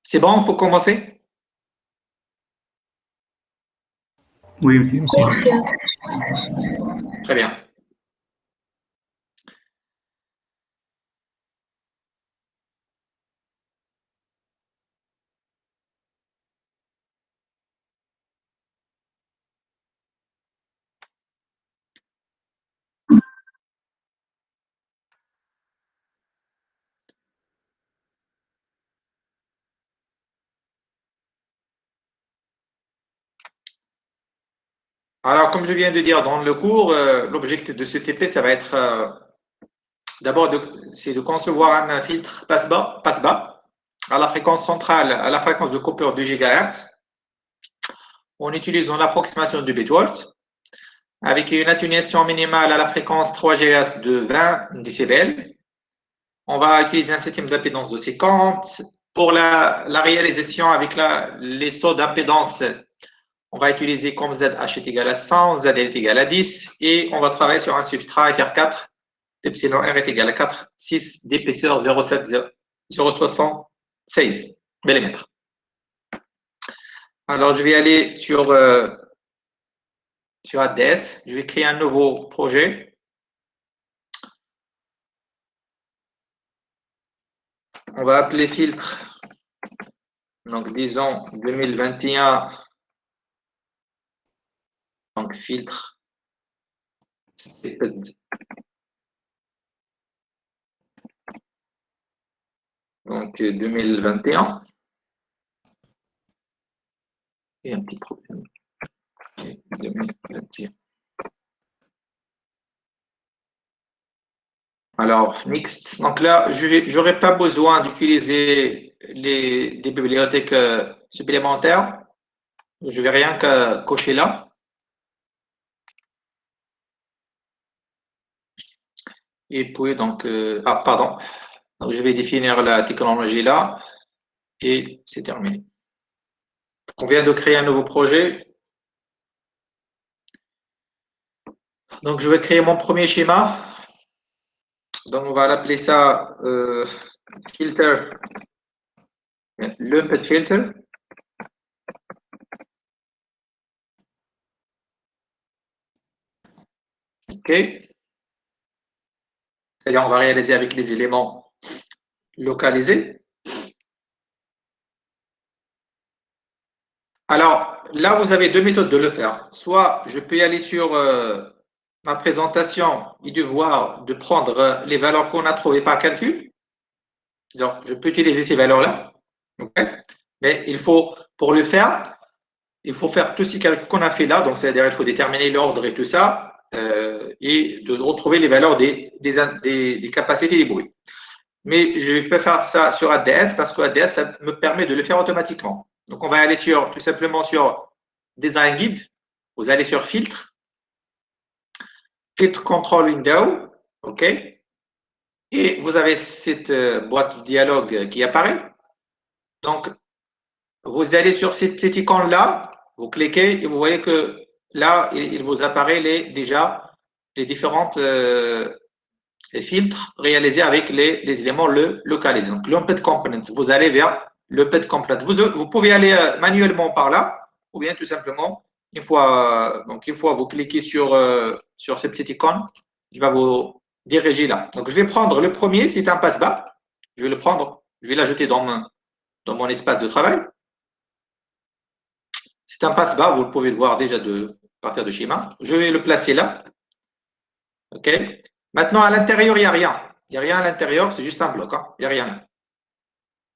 C'est bon pour commencer? Oui, monsieur. Très bien. Alors, comme je viens de dire dans le cours, l'objectif de ce TP, ça va être d'abord c'est de concevoir un filtre passe-bas à la fréquence centrale, à la fréquence de coupure de GHz, en utilisant l'approximation de Bitwalt, avec une atténuation minimale à la fréquence 3 GHz de 20 décibels. On va utiliser un système d'impédance de 50. Pour la réalisation avec les sauts d'impédance, on va utiliser comme ZH est égal à 100, ZL est égal à 10, et on va travailler sur un substrat FR4, epsilon R est égal à 4, 6 d'épaisseur 0,76 mm. Alors, je vais aller sur ADS, je vais créer un nouveau projet. On va appeler filtre, donc disons 2021, donc filtre donc 2021. Et un petit problème. 2021. Alors, next. Donc là, je n'aurai pas besoin d'utiliser des bibliothèques supplémentaires. Je vais rien que cocher là. Et puis, donc, pardon. Donc, je vais définir la technologie là. Et c'est terminé. On vient de créer un nouveau projet. Donc, je vais créer mon premier schéma. Donc, on va l'appeler ça filter, lumped filter. OK. C'est-à-dire, on va réaliser avec les éléments localisés. Alors, là, vous avez deux méthodes de le faire. Soit je peux y aller sur ma présentation et de prendre les valeurs qu'on a trouvées par calcul. Donc, je peux utiliser ces valeurs-là. Okay. Mais il faut, pour le faire, il faut faire tous ces calculs qu'on a fait là. Donc, c'est-à-dire il faut déterminer l'ordre et tout ça et de retrouver les valeurs des capacités des bruits. Mais je peux faire ça sur ADS parce que ADS, ça me permet de le faire automatiquement. Donc, on va aller tout simplement sur Design Guide. Vous allez sur Filtre, Filtre Control Window, OK. Et vous avez cette boîte de dialogue qui apparaît. Donc, vous allez sur cette icône-là, vous cliquez et vous voyez que là, il vous apparaît déjà les différentes filtres réalisés avec les éléments localisés. Donc, Lumped Components, vous allez vers Lumped Component. Vous pouvez aller manuellement par là, ou bien tout simplement, une fois vous cliquez sur cette petite icône, il va vous diriger là. Donc, je vais prendre le premier, c'est un passe-bas. Je vais le prendre, je vais l'ajouter dans mon espace de travail. C'est un passe-bas, vous pouvez le voir déjà à partir de schéma. Je vais le placer là. OK. Maintenant, à l'intérieur, il n'y a rien. Il n'y a rien à l'intérieur, c'est juste un bloc. Hein. Il n'y a rien là.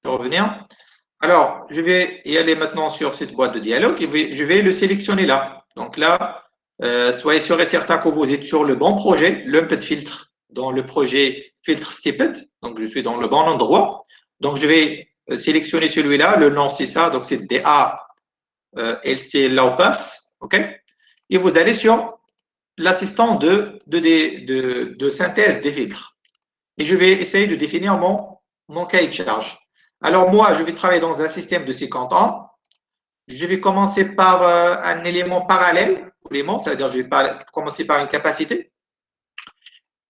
Je vais revenir. Alors, je vais y aller maintenant sur cette boîte de dialogue et je vais le sélectionner là. Donc là, soyez sûr et certain que vous êtes sur le bon projet, Lumped Filtre, dans le projet Filtre Stepped. Donc, je suis dans le bon endroit. Donc, je vais sélectionner celui-là. Le nom, c'est ça. Donc, c'est DA LC Low Pass. OK. Et vous allez sur l'assistant de synthèse des filtres. Et je vais essayer de définir mon cahier de charge. Alors, moi, je vais travailler dans un système de 50 ans. Je vais commencer par un élément parallèle, c'est-à-dire je vais commencer par une capacité.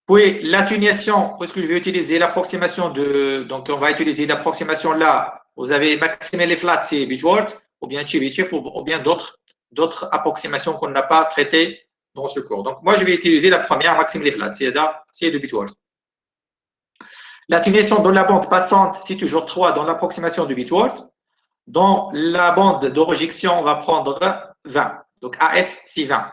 Puis, l'atténuation, puisque je vais utiliser l'approximation donc on va utiliser l'approximation là vous avez Maximel et Flat, c'est Bitword, ou bien Chebyshev, ou bien d'autres approximations qu'on n'a pas traitées dans ce cours. Donc, moi, je vais utiliser la première, Maximel et Flat, c'est de Bitword. L'atténuation dans la bande passante, c'est toujours 3 dans l'approximation du Bitword. Dans la bande de rejection, on va prendre 20. Donc, AS, c'est 20.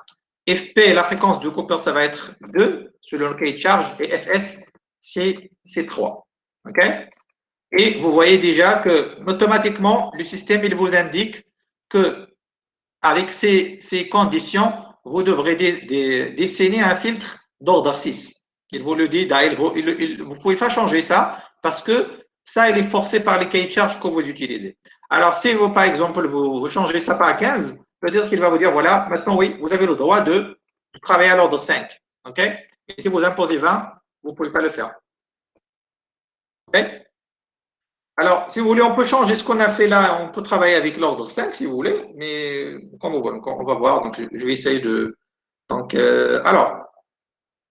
FP, la fréquence de Cooper, ça va être 2 selon le cahier de charge, et FS, c'est 3. OK? Et vous voyez déjà que automatiquement, le système il vous indique que avec ces conditions, vous devrez dessiner un filtre d'ordre 6. Il vous le dit, vous ne pouvez pas changer ça parce que ça, il est forcé par les cahiers de charge que vous utilisez. Alors, si vous, par exemple, vous changez ça par 15, peut-être qu'il va vous dire, voilà, maintenant, oui, vous avez le droit de travailler à l'ordre 5. OK? Et si vous imposez 20, vous ne pouvez pas le faire. OK? Alors, si vous voulez, on peut changer ce qu'on a fait là. On peut travailler avec l'ordre 5 si vous voulez, mais comme on va voir, donc je vais essayer de. Donc, alors,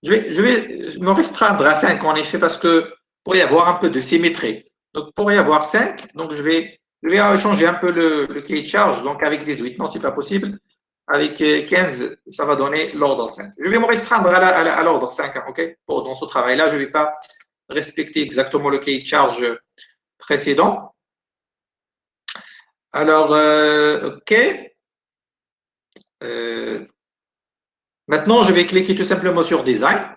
je vais me restreindre à 5 en effet parce que pour y avoir un peu de symétrie. Donc, pour y avoir 5, donc je vais changer un peu le cahier de charge. Donc, avec 18, non, c'est pas possible. Avec 15, ça va donner l'ordre 5. Je vais me restreindre à l'ordre 5, hein, OK? Dans ce travail-là, je ne vais pas respecter exactement le cahier de charge précédent. Alors, OK. Maintenant, je vais cliquer tout simplement sur Design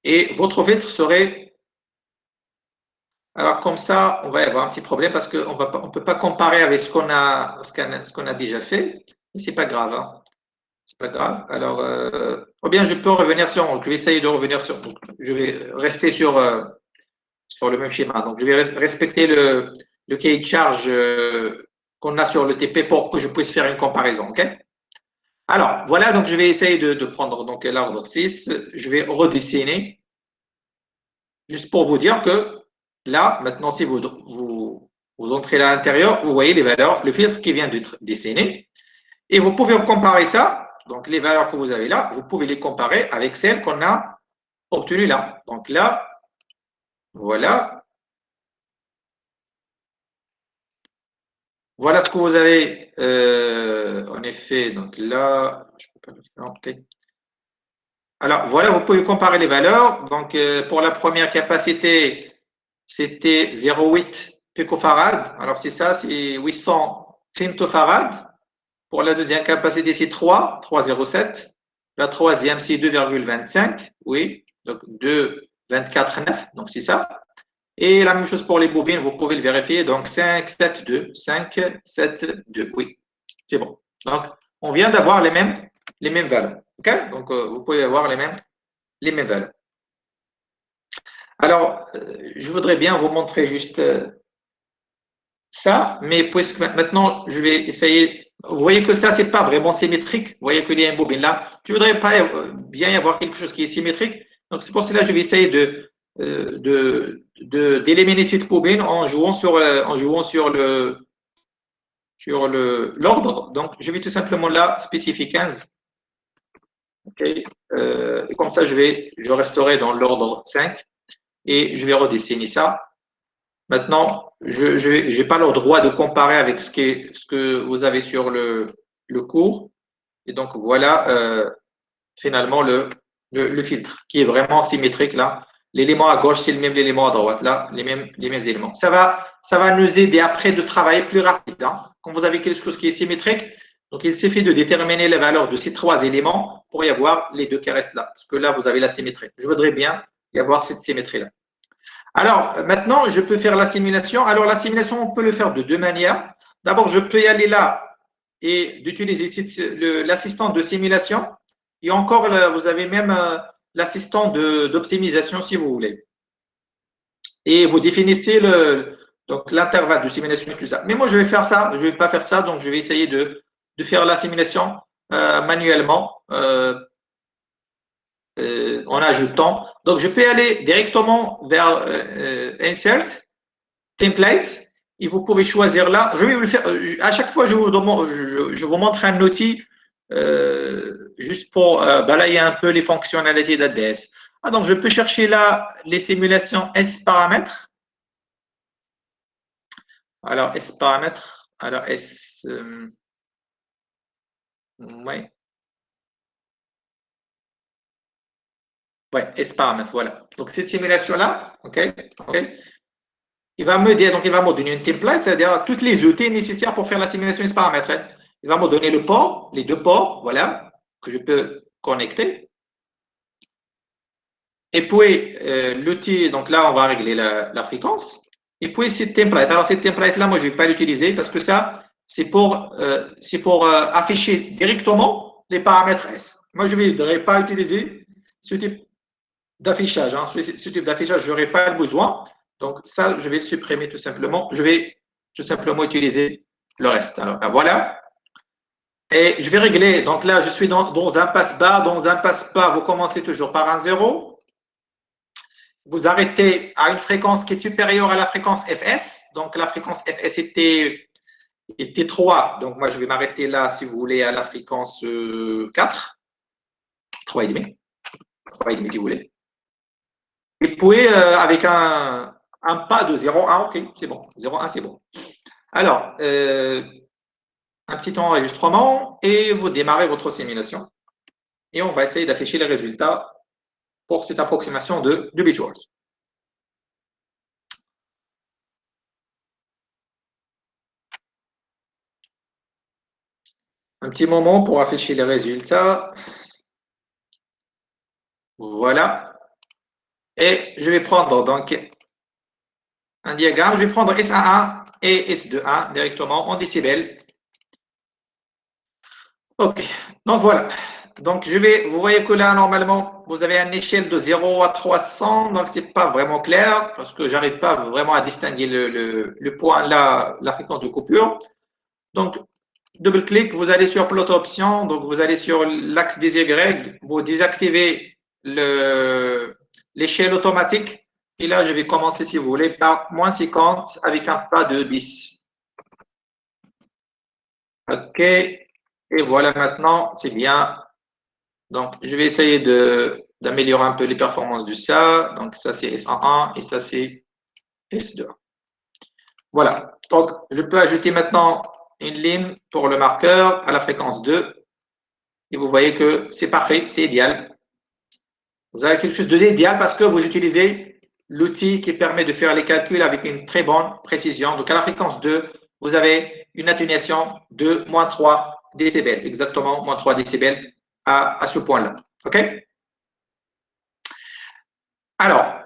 et votre filtre serait. Alors, comme ça, on va y avoir un petit problème parce qu'on ne peut pas comparer avec ce qu'on a déjà fait. Mais ce n'est pas grave. Hein. C'est pas grave. Alors, ou bien je peux revenir sur. Je vais essayer de revenir sur. Donc, je vais rester sur le même schéma. Donc, je vais respecter le cahier de charge qu'on a sur le TP pour que je puisse faire une comparaison. OK? Alors, voilà, donc je vais essayer de prendre donc l'ordre 6. Je vais redessiner. Juste pour vous dire que là, maintenant, si vous entrez à l'intérieur, vous voyez les valeurs, le filtre qui vient d'être dessiné. Et vous pouvez comparer ça. Donc, les valeurs que vous avez là, vous pouvez les comparer avec celles qu'on a obtenues là. Donc là, voilà. Voilà ce que vous avez en effet. Donc là, je peux pas le faire. OK. Alors voilà, vous pouvez comparer les valeurs. Donc pour la première capacité, c'était 0,8 picofarad. Alors c'est ça, c'est 800 femtofarad. Pour la deuxième capacité, c'est 3,07. La troisième, c'est 2,25. Oui, donc 2,24,9. Donc c'est ça. Et la même chose pour les bobines, vous pouvez le vérifier. Donc 5,72. 5,72. Oui, c'est bon. Donc on vient d'avoir les mêmes valeurs. OK? Donc vous pouvez avoir les mêmes valeurs. Alors, je voudrais bien vous montrer juste ça, mais puisque maintenant, je vais essayer. Vous voyez que ça, c'est pas vraiment symétrique. Vous voyez qu'il y a une bobine là. Je voudrais pas bien y avoir quelque chose qui est symétrique. Donc, c'est pour cela que je vais essayer d'éliminer cette bobine en jouant sur l'ordre. Donc, je vais tout simplement là spécifier 15. OK. Et comme ça, je resterai dans l'ordre 5 et je vais redessiner ça. Maintenant, je n'ai pas le droit de comparer avec ce que vous avez sur le cours. Et donc, voilà finalement le filtre qui est vraiment symétrique là. L'élément à gauche, c'est le même élément à droite là, les mêmes éléments. Ça va nous aider après de travailler plus rapide. Hein. Quand vous avez quelque chose qui est symétrique, donc il suffit de déterminer les valeurs de ces 3 éléments pour y avoir les 2 qui restent là. Parce que là, vous avez la symétrie. Je voudrais bien y avoir cette symétrie là. Alors, maintenant, je peux faire la simulation. Alors, la simulation, on peut le faire de 2 manières. D'abord, je peux y aller là et d'utiliser l'assistant de simulation. Et encore, vous avez même l'assistant d'optimisation si vous voulez. Et vous définissez l'intervalle de simulation et tout ça. Mais moi, je vais faire ça. Je ne vais pas faire ça. Donc, je vais essayer de faire la simulation manuellement. En ajoutant. Donc, je peux aller directement vers Insert, Template, et vous pouvez choisir là. Je vais vous le faire. À chaque fois, je vous montre un outil juste pour balayer un peu les fonctionnalités d'ADS. Donc, je peux chercher là les simulations S paramètres. Alors, S paramètre. Alors, S. Ouais. Ouais, S paramètre, voilà. Donc, cette simulation-là, OK, il va me dire, donc il va me donner une template, c'est-à-dire tous les outils nécessaires pour faire la simulation S paramètre. Il va me donner le port, les deux ports, voilà, que je peux connecter. Et puis, l'outil, donc là, on va régler la fréquence. Et puis, cette template. Alors, cette template-là, moi, je ne vais pas l'utiliser parce que ça, c'est pour afficher directement les paramètres S. Moi, je ne voudrais pas utiliser ce type d'affichage. Hein. Ce type d'affichage, je n'aurai pas le besoin. Donc, ça, je vais le supprimer tout simplement. Je vais tout simplement utiliser le reste. Alors, voilà. Et je vais régler. Donc là, je suis dans un passe-bas. Dans un passe-bas, vous commencez toujours par un 0. Vous arrêtez à une fréquence qui est supérieure à la fréquence Fs. Donc, la fréquence Fs était 3. Donc, moi, je vais m'arrêter là, si vous voulez, à la fréquence 4. 3,5. 3,5, si vous voulez. Et puis, avec un pas de 0,1, OK, c'est bon. 0,1, c'est bon. Alors, un petit enregistrement et vous démarrez votre simulation. Et on va essayer d'afficher les résultats pour cette approximation de Bitworld. Un petit moment pour afficher les résultats. Voilà. Et je vais prendre donc un diagramme. Je vais prendre S11 et S21 directement en décibels. OK. Donc voilà. Donc vous voyez que là, normalement, vous avez une échelle de 0 à 300. Donc, ce n'est pas vraiment clair parce que je n'arrive pas vraiment à distinguer le point là, la fréquence de coupure. Donc, double-clic, vous allez sur plot option. Donc, vous allez sur l'axe des Y. Vous désactivez l'échelle automatique. Et là, je vais commencer, si vous voulez, par moins 50 avec un pas de 10. OK. Et voilà, maintenant, c'est bien. Donc, je vais essayer d'améliorer un peu les performances de ça. Donc, ça, c'est S11 et ça, c'est S2. Voilà. Donc, je peux ajouter maintenant une ligne pour le marqueur à la fréquence 2. Et vous voyez que c'est parfait, c'est idéal. Vous avez quelque chose d'idéal parce que vous utilisez l'outil qui permet de faire les calculs avec une très bonne précision. Donc, à la fréquence 2, vous avez une atténuation de moins 3 décibels, exactement moins 3 décibels à ce point-là. OK? Alors,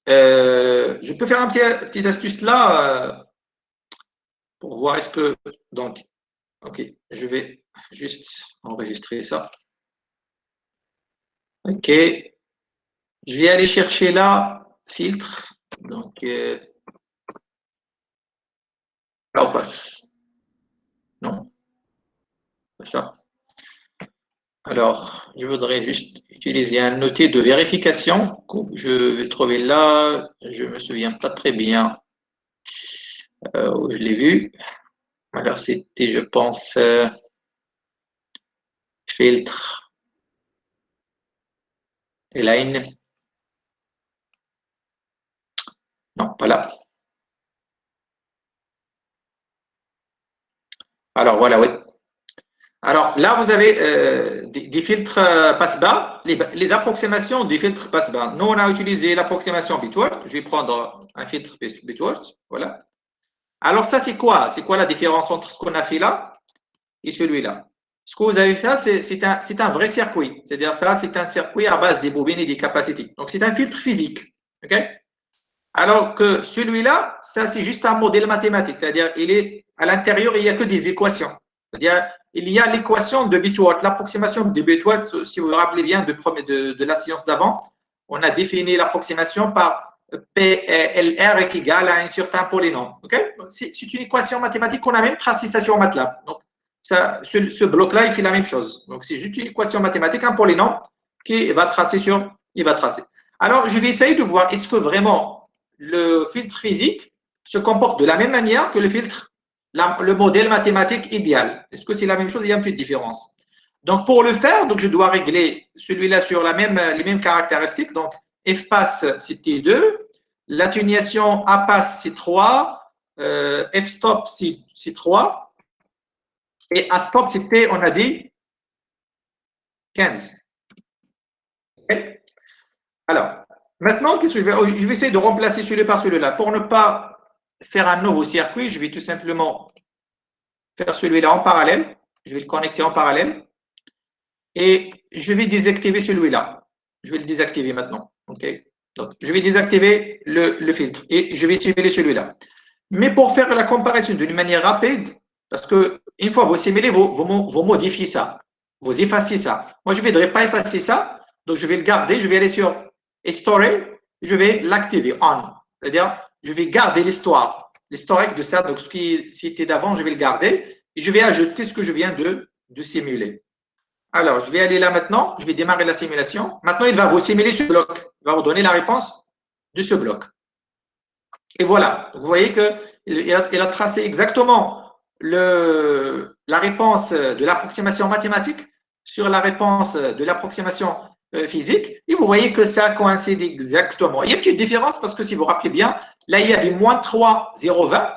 je peux faire un petite astuce là pour voir est-ce que… Donc, OK, je vais juste enregistrer ça. OK, je vais aller chercher là, filtre. Donc, là, on passe. Non, pas ça. Alors, je voudrais juste utiliser un outil de vérification que je vais trouver là. Je ne me souviens pas très bien où je l'ai vu. Alors, c'était, je pense, filtre, line. Non, pas là. Alors, voilà, oui. Alors là, vous avez des filtres passe-bas, les approximations des filtres passe-bas. Nous, on a utilisé l'approximation Bitworld. Je vais prendre un filtre Bitworld. Voilà. Alors ça, c'est quoi? C'est quoi la différence entre ce qu'on a fait là et celui-là? Ce que vous avez fait, c'est un vrai circuit. C'est-à-dire ça, c'est un circuit à base des bobines et des capacités. Donc, c'est un filtre physique. OK? Alors que celui-là, ça, c'est juste un modèle mathématique. C'est-à-dire, à l'intérieur, il n'y a que des équations. C'est-à-dire, il y a l'équation de Bitworld, l'approximation de Bitworld, si vous vous rappelez bien de la séance d'avant, on a défini l'approximation par PLR est égal à un certain polynôme. Okay? C'est une équation mathématique qu'on a même tracée ça sur MATLAB. Donc, ce bloc-là, il fait la même chose. Donc, c'est juste une équation mathématique, un polynôme qui va tracer sur… Il va tracer. Alors, je vais essayer de voir est-ce que vraiment le filtre physique se comporte de la même manière que le filtre, le modèle mathématique idéal. Est-ce que c'est la même chose? Il y a une petite différence. Donc, pour le faire, donc, je dois régler celui-là sur les mêmes caractéristiques. Donc, F passe, c'est T2. L'atténuation A passe, c'est 3. f-stop, c'est 3. Et a-stop, c'était, on a dit, 15. Okay? Alors, maintenant, qu'est-ce que je vais essayer de remplacer celui-là par celui-là. Pour ne pas faire un nouveau circuit, je vais tout simplement faire celui-là en parallèle. Je vais le connecter en parallèle. Et je vais désactiver celui-là. Je vais le désactiver maintenant. OK? Donc, je vais désactiver le filtre et je vais simuler celui-là. Mais pour faire la comparaison d'une manière rapide, parce que une fois vous simulez, vous modifiez ça. Vous effacez ça. Moi, je ne voudrais pas effacer ça. Donc, je vais le garder. Je vais aller sur History. Je vais l'activer on. C'est-à-dire, je vais garder l'historique de ça. Donc, ce qui était d'avant, je vais le garder. Et je vais ajouter ce que je viens de simuler. Alors, je vais aller là maintenant. Je vais démarrer la simulation. Maintenant, il va vous simuler ce bloc. Il va vous donner la réponse de ce bloc. Et voilà. Vous voyez qu'il a tracé exactement la réponse de l'approximation mathématique sur la réponse de l'approximation physique. Et vous voyez que ça coïncide exactement. Il y a une petite différence parce que si vous vous rappelez bien, là, il y avait moins 3, 0, 20.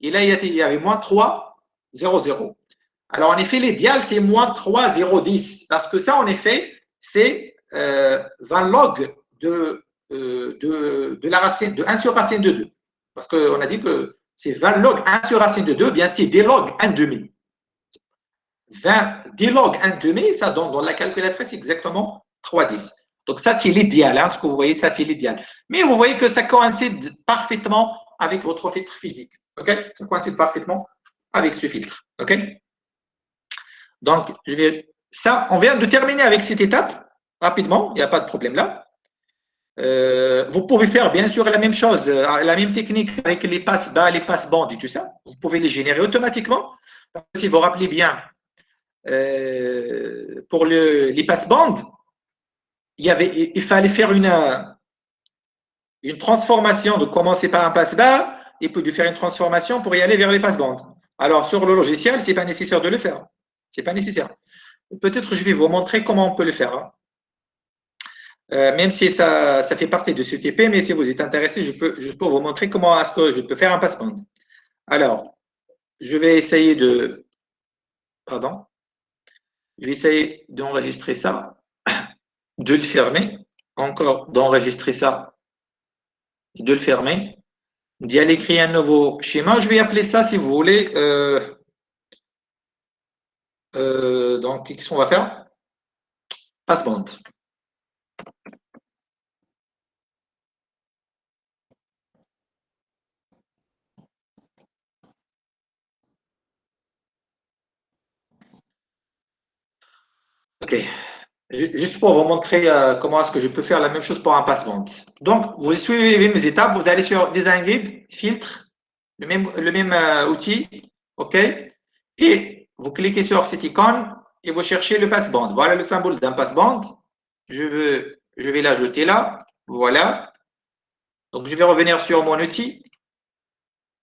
Et là, il y avait moins 3, 0, 0. Alors, en effet, l'idéal, c'est moins 3, 0, 10. Parce que ça, en effet, c'est 20 log de la racine, de 1 sur racine de 2. Parce qu'on a dit que c'est 20 log 1 sur racine de 2, bien c'est d log 1 demi. 10 log 1 demi, ça donne dans la calculatrice exactement 3,10. Donc ça, c'est l'idéal. Hein, ce que vous voyez, ça, c'est l'idéal. Mais vous voyez que ça coïncide parfaitement avec votre filtre physique. OK? Ça coïncide parfaitement avec ce filtre. OK? Donc, ça, on vient de terminer avec cette étape rapidement. Il n'y a pas de problème là. Vous pouvez faire bien sûr la même chose, la même technique avec les passes bas, les passes bandes et tout ça. Vous pouvez les générer automatiquement. Si vous vous rappelez bien, pour les passes bandes, il fallait faire une transformation, de commencer par un passe bas et puis de faire une transformation pour y aller vers les passes bandes. Alors sur le logiciel, ce n'est pas nécessaire de le faire. C'est pas nécessaire. Peut-être je vais vous montrer comment on peut le faire. Hein. Même si ça fait partie de ce TP, mais si vous êtes intéressé, je peux vous montrer comment est-ce que je peux faire un passe-bande. Alors, je vais essayer de… Pardon. Je vais essayer d'enregistrer ça, de le fermer, encore d'enregistrer ça, et de le fermer, d'y aller créer un nouveau schéma. Je vais appeler ça, si vous voulez, donc, qu'est-ce qu'on va faire? Passe-bande. OK. Juste pour vous montrer comment est-ce que je peux faire la même chose pour un passe-bande. Donc, vous suivez les mêmes étapes, vous allez sur Design Grid, Filtre, le même outil, OK? Et vous cliquez sur cette icône et vous cherchez le passe-bande. Voilà le symbole d'un passe-bande. Je vais l'ajouter là. Voilà. Donc, je vais revenir sur mon outil.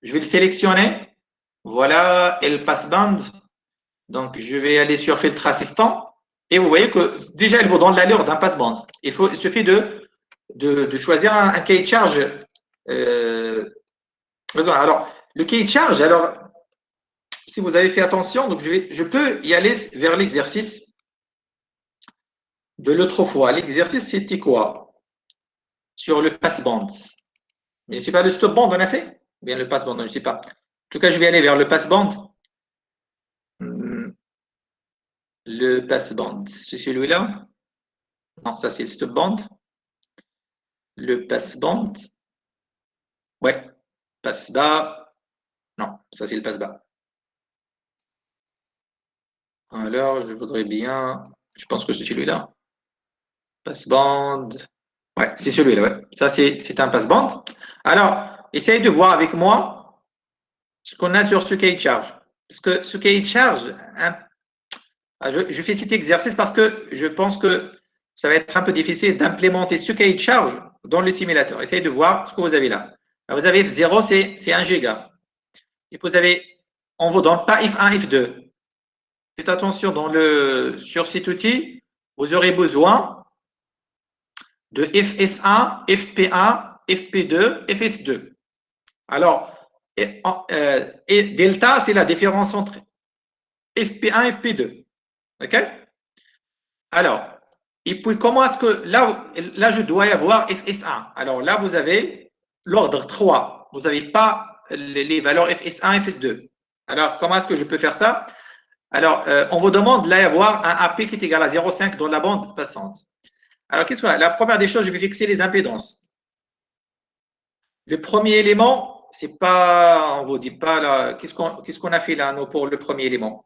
Je vais le sélectionner. Voilà, et le passe-bande. Donc, je vais aller sur Filtre Assistant. Et vous voyez que déjà, il vous donne l'allure d'un passe-bande. Il suffit de choisir un cahier de charge. Alors, le cahier de charge, alors, si vous avez fait attention, donc je peux y aller vers l'exercice de l'autre fois. L'exercice, c'était quoi? Sur le passe-bande. Mais je ne sais pas, le stop-band, on a fait? Bien, le passe-bande, je ne sais pas. En tout cas, je vais aller vers le passe-bande. Le passe-bande, c'est celui-là? Non, ça, c'est le stop-band. Le passe-bande. Ouais. Passe-bas. Non, ça, c'est le passe-bas. Alors, je voudrais bien… Je pense que c'est celui-là. Passe-bande. Ouais, c'est celui-là. Ouais. Ça, c'est un passe-bande. Alors, essayez de voir avec moi ce qu'on a sur ce cahier de charge. Parce que ce cahier de charge, hein, je fais cet exercice parce que je pense que ça va être un peu difficile d'implémenter ce cahier de charge dans le simulateur. Essayez de voir ce que vous avez là. Alors, vous avez F0, c'est 1 giga. Et vous avez, on ne vous donne pas F1, F2. Faites attention, sur cet outil, vous aurez besoin de FS1, FP1, FP2, FS2. Alors, Et delta, c'est la différence entre FP1 et FP2. OK? Alors, et puis comment est-ce que là, je dois y avoir FS1. Alors là, vous avez l'ordre 3. Vous n'avez pas les valeurs FS1 et FS2. Alors, comment est-ce que je peux faire ça? Alors, on vous demande là d'avoir un AP qui est égal à 0,5 dans la bande passante. Alors, qu'est-ce que la première des choses, je vais fixer les impédances. Le premier élément, c'est pas, on vous dit pas là, qu'est-ce qu'on a fait là nous, pour le premier élément?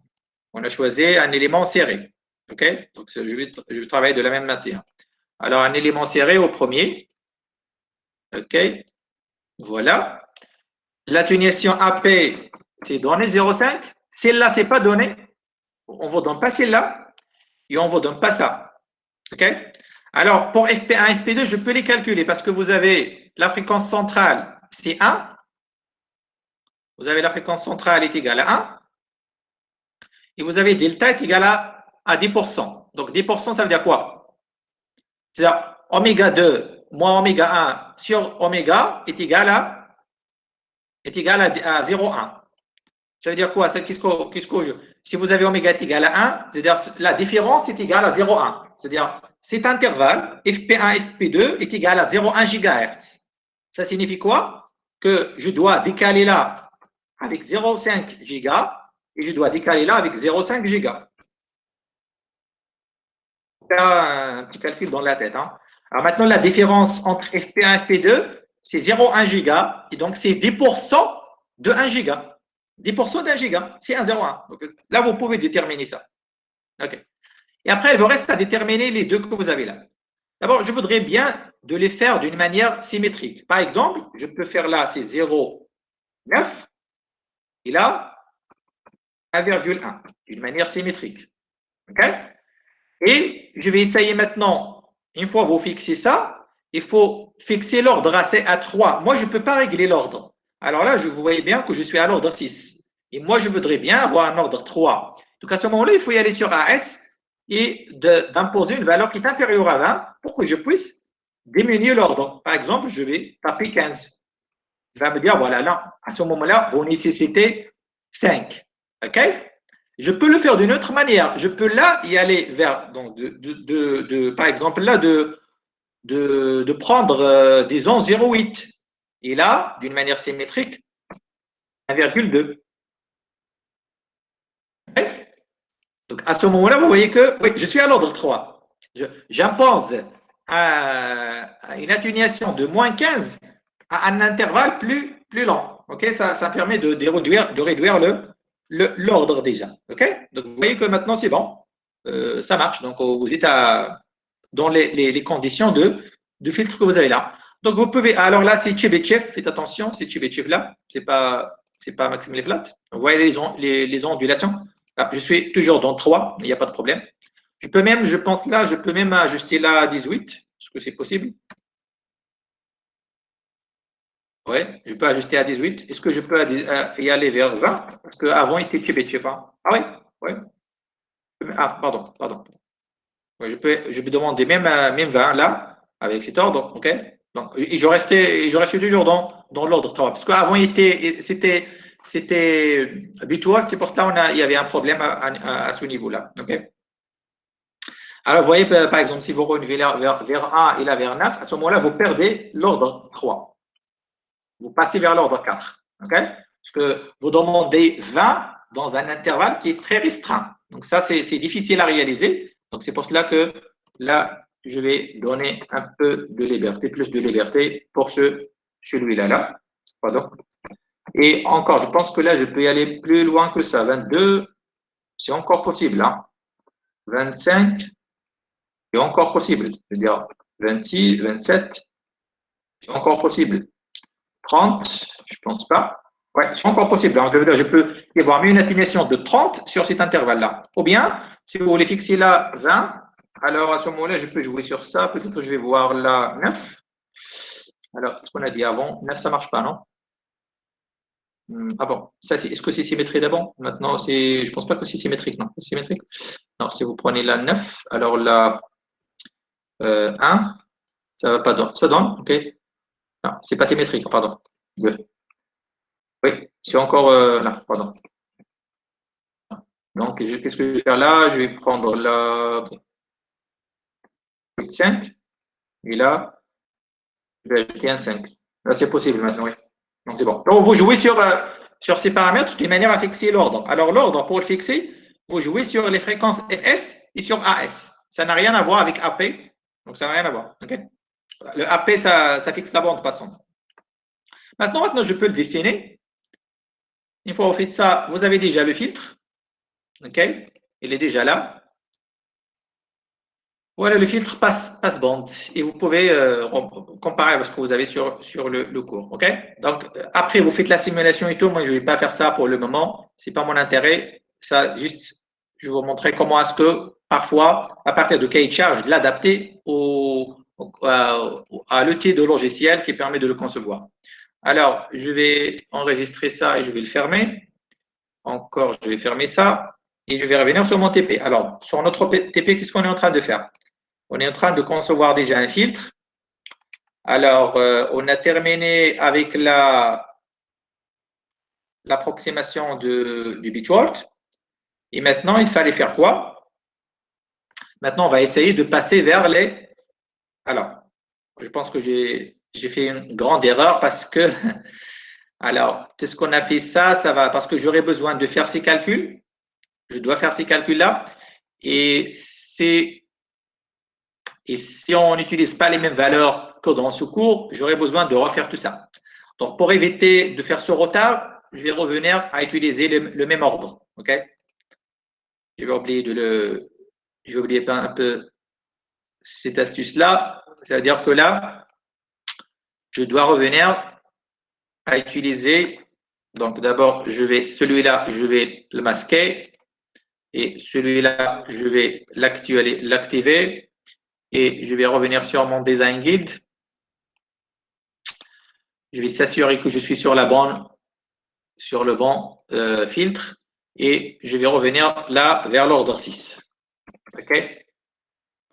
On a choisi un élément serré. OK? Donc, je vais travailler de la même manière. Alors, un élément serré au premier. OK? Voilà. L'atténuation AP, c'est donné 0,5. Celle-là, c'est pas donné. On ne vous donne pas celle-là et on ne vous donne pas ça. OK? Alors, pour FP1 et FP2, je peux les calculer parce que vous avez la fréquence centrale, c'est 1. Vous avez la fréquence centrale est égale à 1. Et vous avez delta est égal à 10%. Donc, 10%, ça veut dire quoi? C'est-à-dire, oméga 2 moins oméga 1 sur oméga est égal à 0,1. Ça veut dire quoi? Si vous avez oméga est égal à 1, c'est-à-dire la différence est égale à 0,1. C'est-à-dire cet intervalle, FP1, FP2, est égal à 0,1 GHz. Ça signifie quoi? Que je dois décaler là avec 0,5 giga et je dois décaler là avec 0,5 giga. Un petit calcul dans la tête. Hein. Alors maintenant, la différence entre FP1 et FP2, c'est 0,1 giga et donc c'est 10% de 1 giga. 10% d'un giga, c'est 1,01. Donc là, vous pouvez déterminer ça. OK. Et après, il vous reste à déterminer les deux que vous avez là. D'abord, je voudrais bien de les faire d'une manière symétrique. Par exemple, je peux faire là, c'est 0,9 et là, 1,1 d'une manière symétrique. OK? Et je vais essayer maintenant, une fois vous fixez ça, il faut fixer l'ordre à 3. Moi, je ne peux pas régler l'ordre. Alors là, vous voyez bien que je suis à l'ordre 6. Et moi, je voudrais bien avoir un ordre 3. Donc à ce moment-là, il faut y aller sur AS et d'imposer une valeur qui est inférieure à 20 pour que je puisse diminuer l'ordre. Par exemple, je vais taper 15. Il va me dire, voilà, là, à ce moment-là, vous nécessitez 5. OK? Je peux le faire d'une autre manière. Je peux là y aller vers, donc par exemple, là, de prendre, disons, 0,8. Et là, d'une manière symétrique, 1,2. Okay? Donc, à ce moment-là, vous voyez que, oui, je suis à l'ordre 3. J'impose une atténuation de moins 15 à un intervalle plus long. Okay? Ça permet de réduire l'ordre déjà. Okay? Donc, vous voyez que maintenant, c'est bon. Ça marche. Donc, vous êtes dans les conditions de filtre que vous avez là. Donc, vous pouvez. Alors là, c'est Chebyshev. Faites attention, c'est Chebyshev là. C'est pas Maxime Leflat. Vous voyez les ondulations. Là, je suis toujours dans 3. Il n'y a pas de problème. Je peux même, je pense là, je peux même ajuster là à 18. Est-ce que c'est possible? Oui, je peux ajuster à 18. Est-ce que je peux y aller vers 20? Parce qu'avant, il était Chebyshev. Ah oui, oui. Ah, pardon. Ouais, je peux demander même 20 là, avec cet ordre, ok? Donc, et je restais toujours dans l'ordre 3. Parce qu'avant, c'était Bitword, c'est pour cela il y avait un problème à ce niveau-là. ok? Alors, vous voyez, par exemple, si vous renouvelez vers 1 et là vers 9, à ce moment-là, vous perdez l'ordre 3. Vous passez vers l'ordre 4. ok? Parce que vous demandez 20 dans un intervalle qui est très restreint. Donc, ça, c'est difficile à réaliser. Donc, c'est pour cela que là, je vais donner un peu de liberté, plus de liberté pour celui-là. Là. Pardon. Et encore, je pense que là, je peux y aller plus loin que ça. 22, c'est encore possible. Hein. 25, c'est encore possible. C'est-à-dire 26, 27, c'est encore possible. 30, je ne pense pas. Ouais, c'est encore possible. Alors, je peux y avoir une atténuation de 30 sur cet intervalle-là. Ou bien, si vous voulez fixer là 20, alors à ce moment-là, je peux jouer sur ça. Peut-être que je vais voir là 9. Alors, qu'est-ce qu'on a dit avant? 9, ça ne marche pas, non? Ah bon, est-ce que c'est symétrique d'abord? Maintenant, je ne pense pas que c'est symétrique, non? Symétrique? Non, si vous prenez la 9, alors là 1, ça va pas donner. Ça donne, ok? Non, c'est pas symétrique, pardon. 2. Oui, c'est encore là, pardon. Donc, qu'est-ce que je vais faire là? Je vais prendre la 5 et là, je vais ajouter un 5. Là, c'est possible maintenant, oui. Donc, c'est bon. Donc, vous jouez sur ces paramètres de manière à fixer l'ordre. Alors, l'ordre, pour le fixer, vous jouez sur les fréquences FS et sur AS. Ça n'a rien à voir avec AP. Donc, ça n'a rien à voir. Okay? Le AP, ça fixe la bande passante. Maintenant, je peux le dessiner. Une fois que vous faites ça, vous avez déjà le filtre. OK? Il est déjà là. Voilà, le filtre passe-bande et vous pouvez comparer avec ce que vous avez sur le cours. OK? Donc, après, vous faites la simulation et tout. Moi, je ne vais pas faire ça pour le moment. Ce n'est pas mon intérêt. Ça, juste, je vais vous montrer comment est-ce que, parfois, à partir de cahier de charge, de l'adapter à l'outil de logiciel qui permet de le concevoir. Alors, je vais enregistrer ça et je vais le fermer. Encore, je vais fermer ça et je vais revenir sur mon TP. Alors, sur notre TP, qu'est-ce qu'on est en train de faire? On est en train de concevoir déjà un filtre. Alors, on a terminé avec l'approximation du bitword. Et maintenant, il fallait faire quoi? Maintenant, on va essayer de passer vers les… Alors, je pense que j'ai fait une grande erreur parce que… Alors, est-ce qu'on a fait ça? Ça va parce que j'aurais besoin de faire ces calculs. Je dois faire ces calculs-là. Et si on n'utilise pas les mêmes valeurs que dans ce cours, j'aurai besoin de refaire tout ça. Donc, pour éviter de faire ce retard, je vais revenir à utiliser le même ordre. OK? Je vais oublier un peu cette astuce-là. C'est-à-dire que là, je dois revenir à utiliser. Donc, d'abord, celui-là, je vais le masquer. Et celui-là, je vais l'activer. Et je vais revenir sur mon design guide. Je vais s'assurer que je suis sur le bon filtre et je vais revenir là vers l'ordre 6. OK?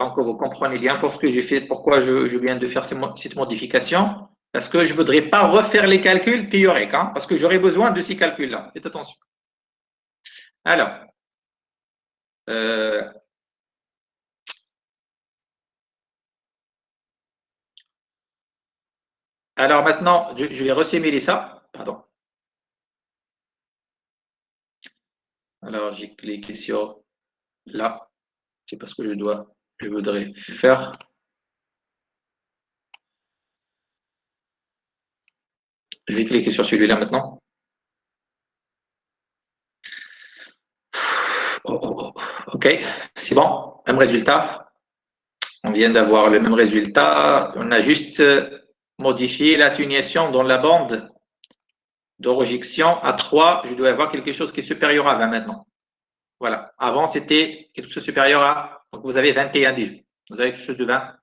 Donc, vous comprenez bien pourquoi je viens de faire cette modification. Parce que je ne voudrais pas refaire les calculs théoriques, hein, parce que j'aurai besoin de ces calculs-là. Faites attention. Alors, maintenant, je vais ressimuler ça. Pardon. Alors, j'ai cliqué sur là. C'est parce que je voudrais faire. Je vais cliquer sur celui-là maintenant. OK, c'est bon. Même résultat. On vient d'avoir le même résultat. On a juste modifié l'atténuation dans la bande de rejection à 3. Je dois avoir quelque chose qui est supérieur à 20 maintenant. Voilà. Avant, c'était quelque chose de supérieur à… Donc, vous avez 21 déjà. Vous avez quelque chose de 20,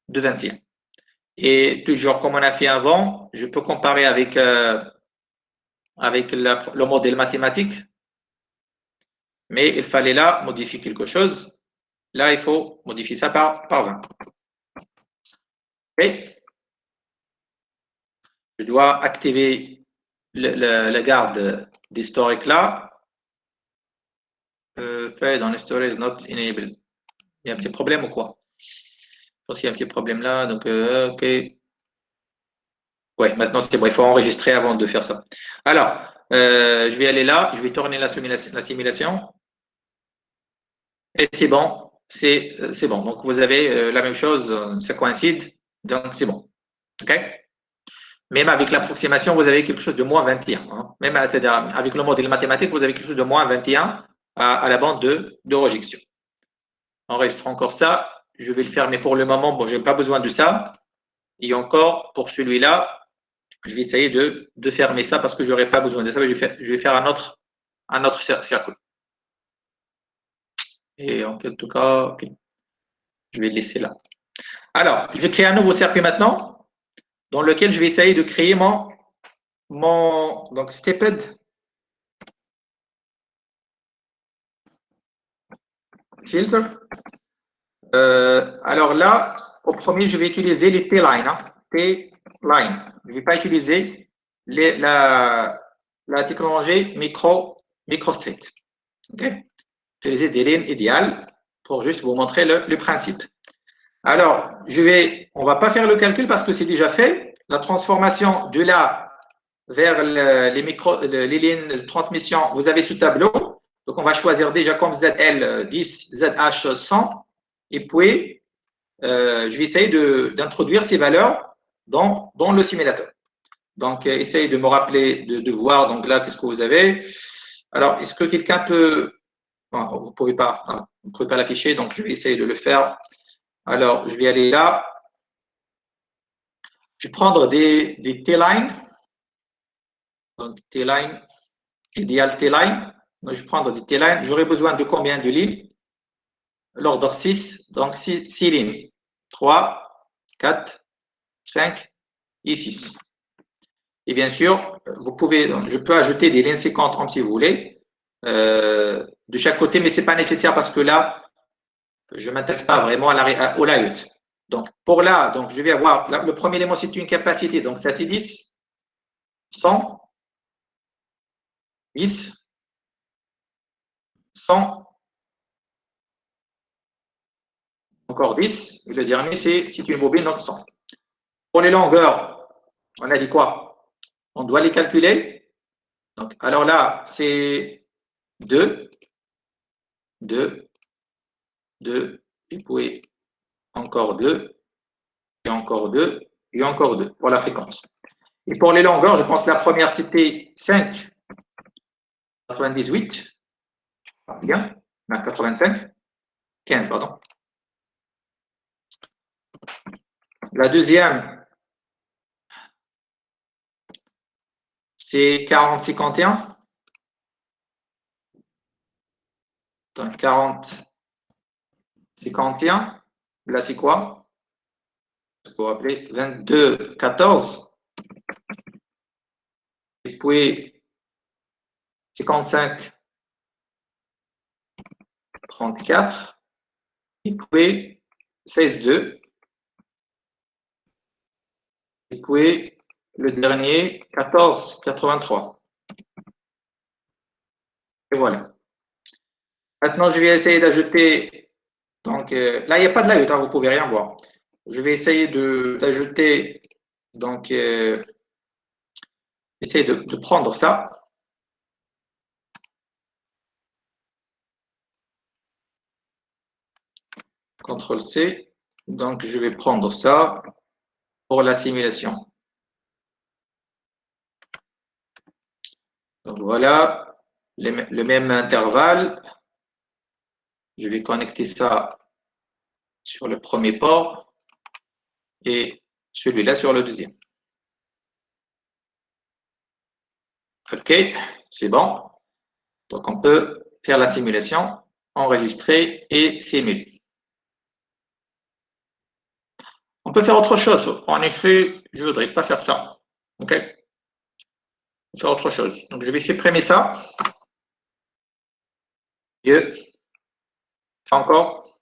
de 21. Et toujours comme on a fait avant, je peux comparer avec le modèle mathématique. Mais il fallait là modifier quelque chose. Là, il faut modifier ça par 20. OK. Je dois activer la garde d'historique là. Fait dans storage not enabled. Il y a un petit problème ou quoi? Je pense qu'il y a un petit problème là. Donc, OK. Ouais, maintenant c'est bon. Il faut enregistrer avant de faire ça. Alors, je vais aller là. Je vais tourner la simulation. Et c'est bon. C'est bon. Donc, vous avez la même chose. Ça coïncide. Donc, c'est bon. OK? Même avec l'approximation, vous avez quelque chose de moins 21. Hein. Même avec le modèle mathématique, vous avez quelque chose de moins 21 à la bande de rejection. On enregistre encore ça. Je vais le fermer pour le moment. Bon, je n'ai pas besoin de ça. Et encore, pour celui-là, je vais essayer de fermer ça parce que je n'aurai pas besoin de ça. Je vais faire un autre circuit. Et en tout cas, okay. Je vais le laisser là. Alors, je vais créer un nouveau circuit maintenant dans lequel je vais essayer de créer donc stepped filter. Alors là, au premier, je vais utiliser les T-line. Hein, T-line. Je ne vais pas utiliser la technologie microstrip. Okay? Utiliser des lignes idéales pour juste vous montrer le principe. Alors, on ne va pas faire le calcul parce que c'est déjà fait. La transformation de là vers les lignes de transmission, vous avez ce tableau. Donc, on va choisir déjà comme ZL 10, ZH 100. Et puis, je vais essayer d'introduire ces valeurs dans le simulateur. Donc, essayez de me rappeler, de voir. Donc là, qu'est-ce que vous avez? Alors, est-ce que quelqu'un peut… Bon, vous ne pouvez pas l'afficher, donc je vais essayer de le faire. Alors, je vais aller là. Je vais prendre des T-line. Donc, T-line, idéal T-line. Donc, je vais prendre des T-line. J'aurai besoin de combien de lignes? L'ordre 6. Donc, 6 lignes. 3, 4, 5 et 6. Et bien sûr, je peux ajouter des lignes 50 si vous voulez, de chaque côté, mais ce n'est pas nécessaire parce que là, je ne m'intéresse pas vraiment au layout. Donc, pour là, donc, je vais avoir, là, le premier élément, c'est une capacité. Donc, ça, c'est 10, 100, 10, 100, encore 10. Et le dernier, c'est une bobine, donc 100. Pour les longueurs, on a dit quoi? On doit les calculer. Donc, alors là, c'est 2, 2, 2, et puis encore 2, et encore 2, et encore 2 pour la fréquence. Et pour les longueurs, je pense que la première, c'était 5, 98, bien, 85, 15, pardon. La deuxième, c'est 40, 51. Donc, 40, 51. Là, c'est quoi? Je peux vous rappeler 22, 14. Et puis, 55, 34. Et puis, 16, 2. Et puis, le dernier, 14, 83. Et voilà. Maintenant, je vais essayer d'ajouter. Donc, là, il n'y a pas de layout, hein, vous ne pouvez rien voir. Je vais essayer d'ajouter. Donc, essayer de prendre ça. CTRL-C. Donc, je vais prendre ça pour la simulation. Donc, voilà, le même intervalle. Je vais connecter ça sur le premier port et celui-là sur le deuxième. OK, c'est bon. Donc, on peut faire la simulation, enregistrer et simuler. On peut faire autre chose. En effet, je ne voudrais pas faire ça. OK? Faire autre chose. Donc, je vais supprimer ça. Et ça encore.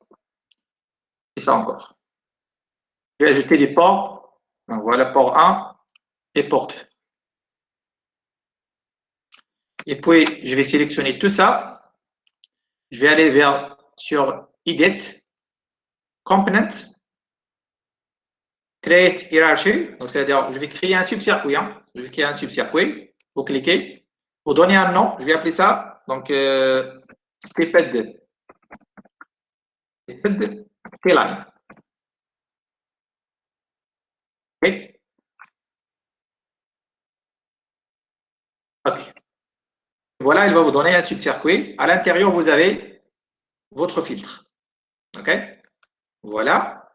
Et ça encore. Je vais ajouter des ports. Donc, voilà, port 1 et port 2. Et puis, je vais sélectionner tout ça. Je vais aller sur Edit, Component, Create Hierarchy. Donc, c'est-à-dire, je vais créer un subcircuit. Hein. Je vais créer un subcircuit. Vous cliquez. Pour donner un nom, je vais appeler ça. Donc, Steped T-Line. OK. OK. Voilà, il va vous donner un subcircuit. À l'intérieur, vous avez votre filtre. OK? Voilà.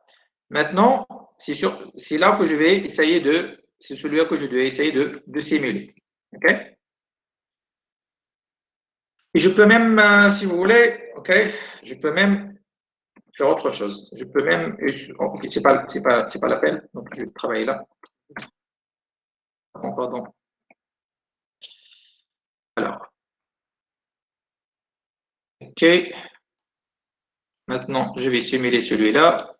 Maintenant, c'est là que je vais essayer c'est celui-là que je vais essayer de simuler. OK? Et je peux même, si vous voulez, OK, je peux même faire autre chose. Je peux même, OK, c'est pas la peine. Donc, je vais travailler là. Pardon. Alors. OK. Maintenant, je vais simuler celui-là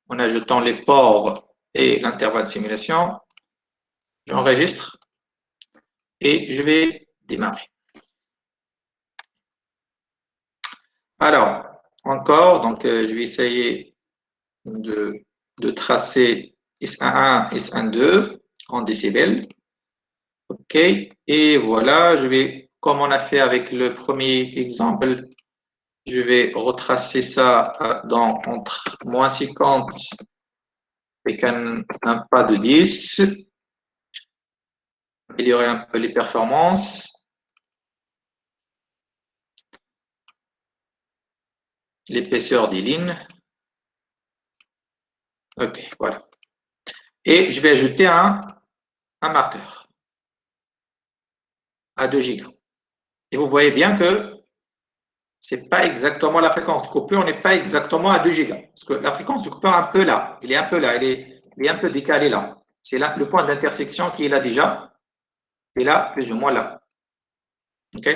en ajoutant les ports et l'intervalle de simulation. J'enregistre. et je vais démarrer. Alors, encore, donc je vais essayer de tracer S11, S12 en décibels. OK, et voilà, je vais, comme on a fait avec le premier exemple, je vais retracer ça entre moins 50 avec un pas de 10, améliorer un peu les performances, l'épaisseur des lignes. OK, voilà. Et je vais ajouter un marqueur à 2 gigas. Et vous voyez bien que c'est pas exactement la fréquence de coupure, on n'est pas exactement à 2 gigas. Parce que la fréquence de coupure est un peu là, il est un peu là, il est un peu décalé là. C'est là le point d'intersection qui est là déjà, et là, plus ou moins là. OK?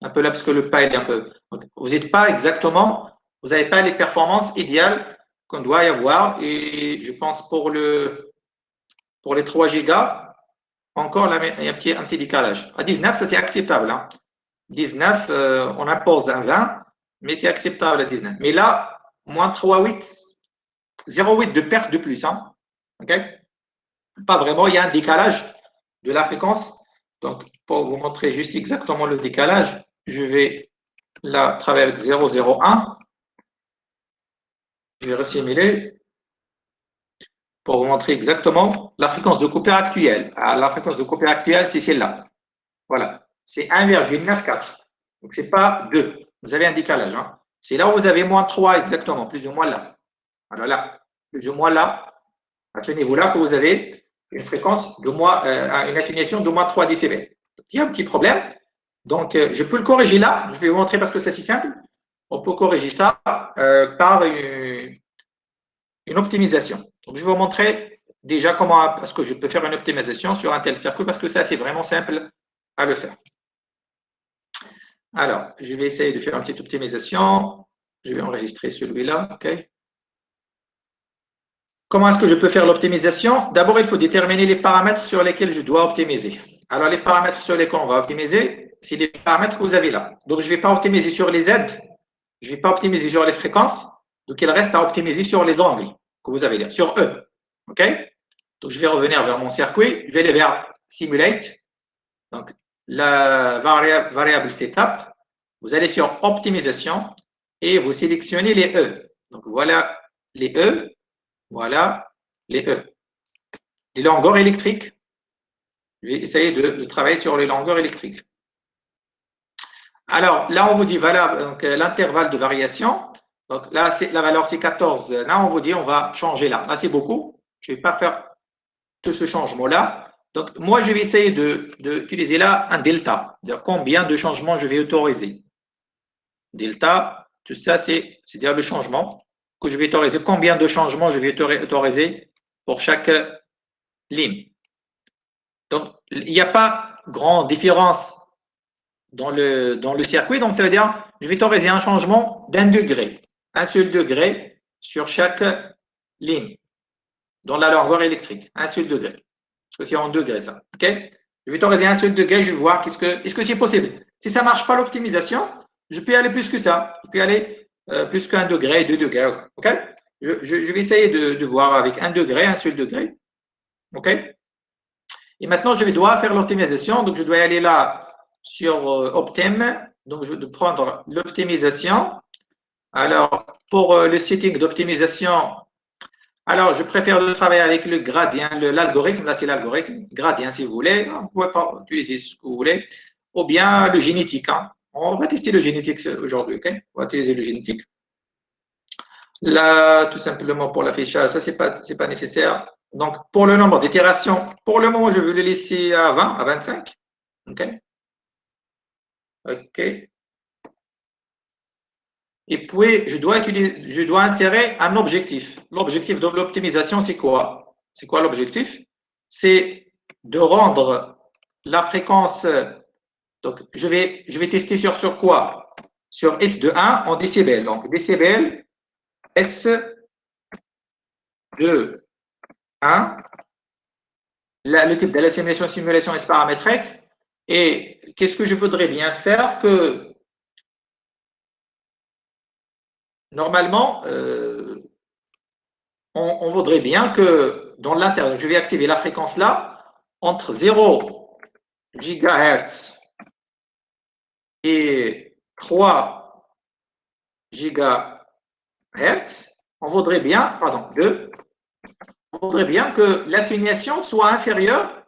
Un peu là, parce que le pas, il est un peu. Donc, vous n'êtes pas exactement, vous n'avez pas les performances idéales qu'on doit y avoir. Et je pense pour les 3 gigas, encore là, il y a un petit décalage. À 19, ça c'est acceptable. Hein. 19, on impose un 20, mais c'est acceptable à 19. Mais là, moins 3,8, 0,8 de perte de plus. Hein. Okay? Pas vraiment, il y a un décalage de la fréquence. Donc, pour vous montrer juste exactement le décalage, je vais là travailler avec 0,01. Je vais resimuler pour vous montrer exactement la fréquence de coupure actuelle. La fréquence de coupure actuelle, c'est celle-là. Voilà, c'est 1,94. Donc, ce n'est pas 2. Vous avez un décalage. Hein. C'est là où vous avez moins 3 exactement, plus ou moins là. Alors là, plus ou moins là, à ce niveau-là, que vous avez une fréquence de moins, une atténuation de moins 3 décibels. Il y a un petit problème. Donc, je peux le corriger là. Je vais vous montrer parce que c'est si simple. On peut corriger ça par une optimisation. Donc, je vais vous montrer déjà comment, parce que je peux faire une optimisation sur un tel circuit, parce que ça, c'est vraiment simple à le faire. Alors, je vais essayer de faire une petite optimisation. Je vais enregistrer celui-là. OK. Comment est-ce que je peux faire l'optimisation? D'abord, il faut déterminer les paramètres sur lesquels je dois optimiser. Alors, les paramètres sur lesquels on va optimiser, c'est les paramètres que vous avez là. Donc, je ne vais pas optimiser sur les Z, je ne vais pas optimiser sur les fréquences. Donc, il reste à optimiser sur les angles que vous avez là, sur E. OK? Donc, je vais revenir vers mon circuit. Je vais aller vers Simulate. Donc, la variable setup. Vous allez sur Optimisation et vous sélectionnez les E. Donc, voilà les E. Voilà les E. Les longueurs électriques. Je vais essayer de travailler sur les longueurs électriques. Alors, là, on vous dit, voilà, l'intervalle de variation. Donc là, la valeur, c'est 14. Là, on vous dit, on va changer là. Là, c'est beaucoup. Je ne vais pas faire tout ce changement-là. Donc, moi, je vais essayer d'utiliser là un delta. Combien de changements je vais autoriser. Delta, tout ça, c'est-à-dire le changement que je vais autoriser. Combien de changements je vais autoriser pour chaque ligne. Donc, il n'y a pas grande différence dans le circuit. Donc, ça veut dire, je vais autoriser un changement d'1 degré. Un seul degré sur chaque ligne dans la longueur électrique. Un seul degré. Parce que c'est en degrés, ça. OK? Je vais autoriser un seul degré. Je vais voir est-ce que c'est possible. Si ça ne marche pas l'optimisation, je peux aller plus que ça. Je peux aller plus qu'un degré, 2 degrés. OK? Je vais essayer de voir avec 1 degré, un seul degré. OK? Et maintenant, je vais devoir faire l'optimisation. Donc, je dois aller là sur Optim. Donc, je vais prendre l'optimisation. Alors, pour le setting d'optimisation, alors, je préfère de travailler avec le gradient, l'algorithme. Là, c'est l'algorithme. Gradient, si vous voulez. Vous pouvez pas utiliser ce que vous voulez. Ou bien le génétique. Hein. On va tester le génétique aujourd'hui. Okay? On va utiliser le génétique. Là, tout simplement pour l'affichage, ça, c'est pas nécessaire. Donc, pour le nombre d'itérations, pour le moment, je veux le laisser à 20, à 25. OK. OK. Et puis, je dois insérer un objectif. L'objectif de l'optimisation, c'est quoi? C'est quoi l'objectif? C'est de rendre la fréquence. Donc, je vais tester sur quoi? Sur S de 1 en décibels. Donc, décibels, S de 1. Le type de la simulation est paramétrique. Et qu'est-ce que je voudrais bien faire que, normalement, on voudrait bien que dans l'intérieur, je vais activer la fréquence là, entre 0 GHz et 3 GHz, on voudrait bien, pardon, 2, on voudrait bien que l'atténuation soit inférieure,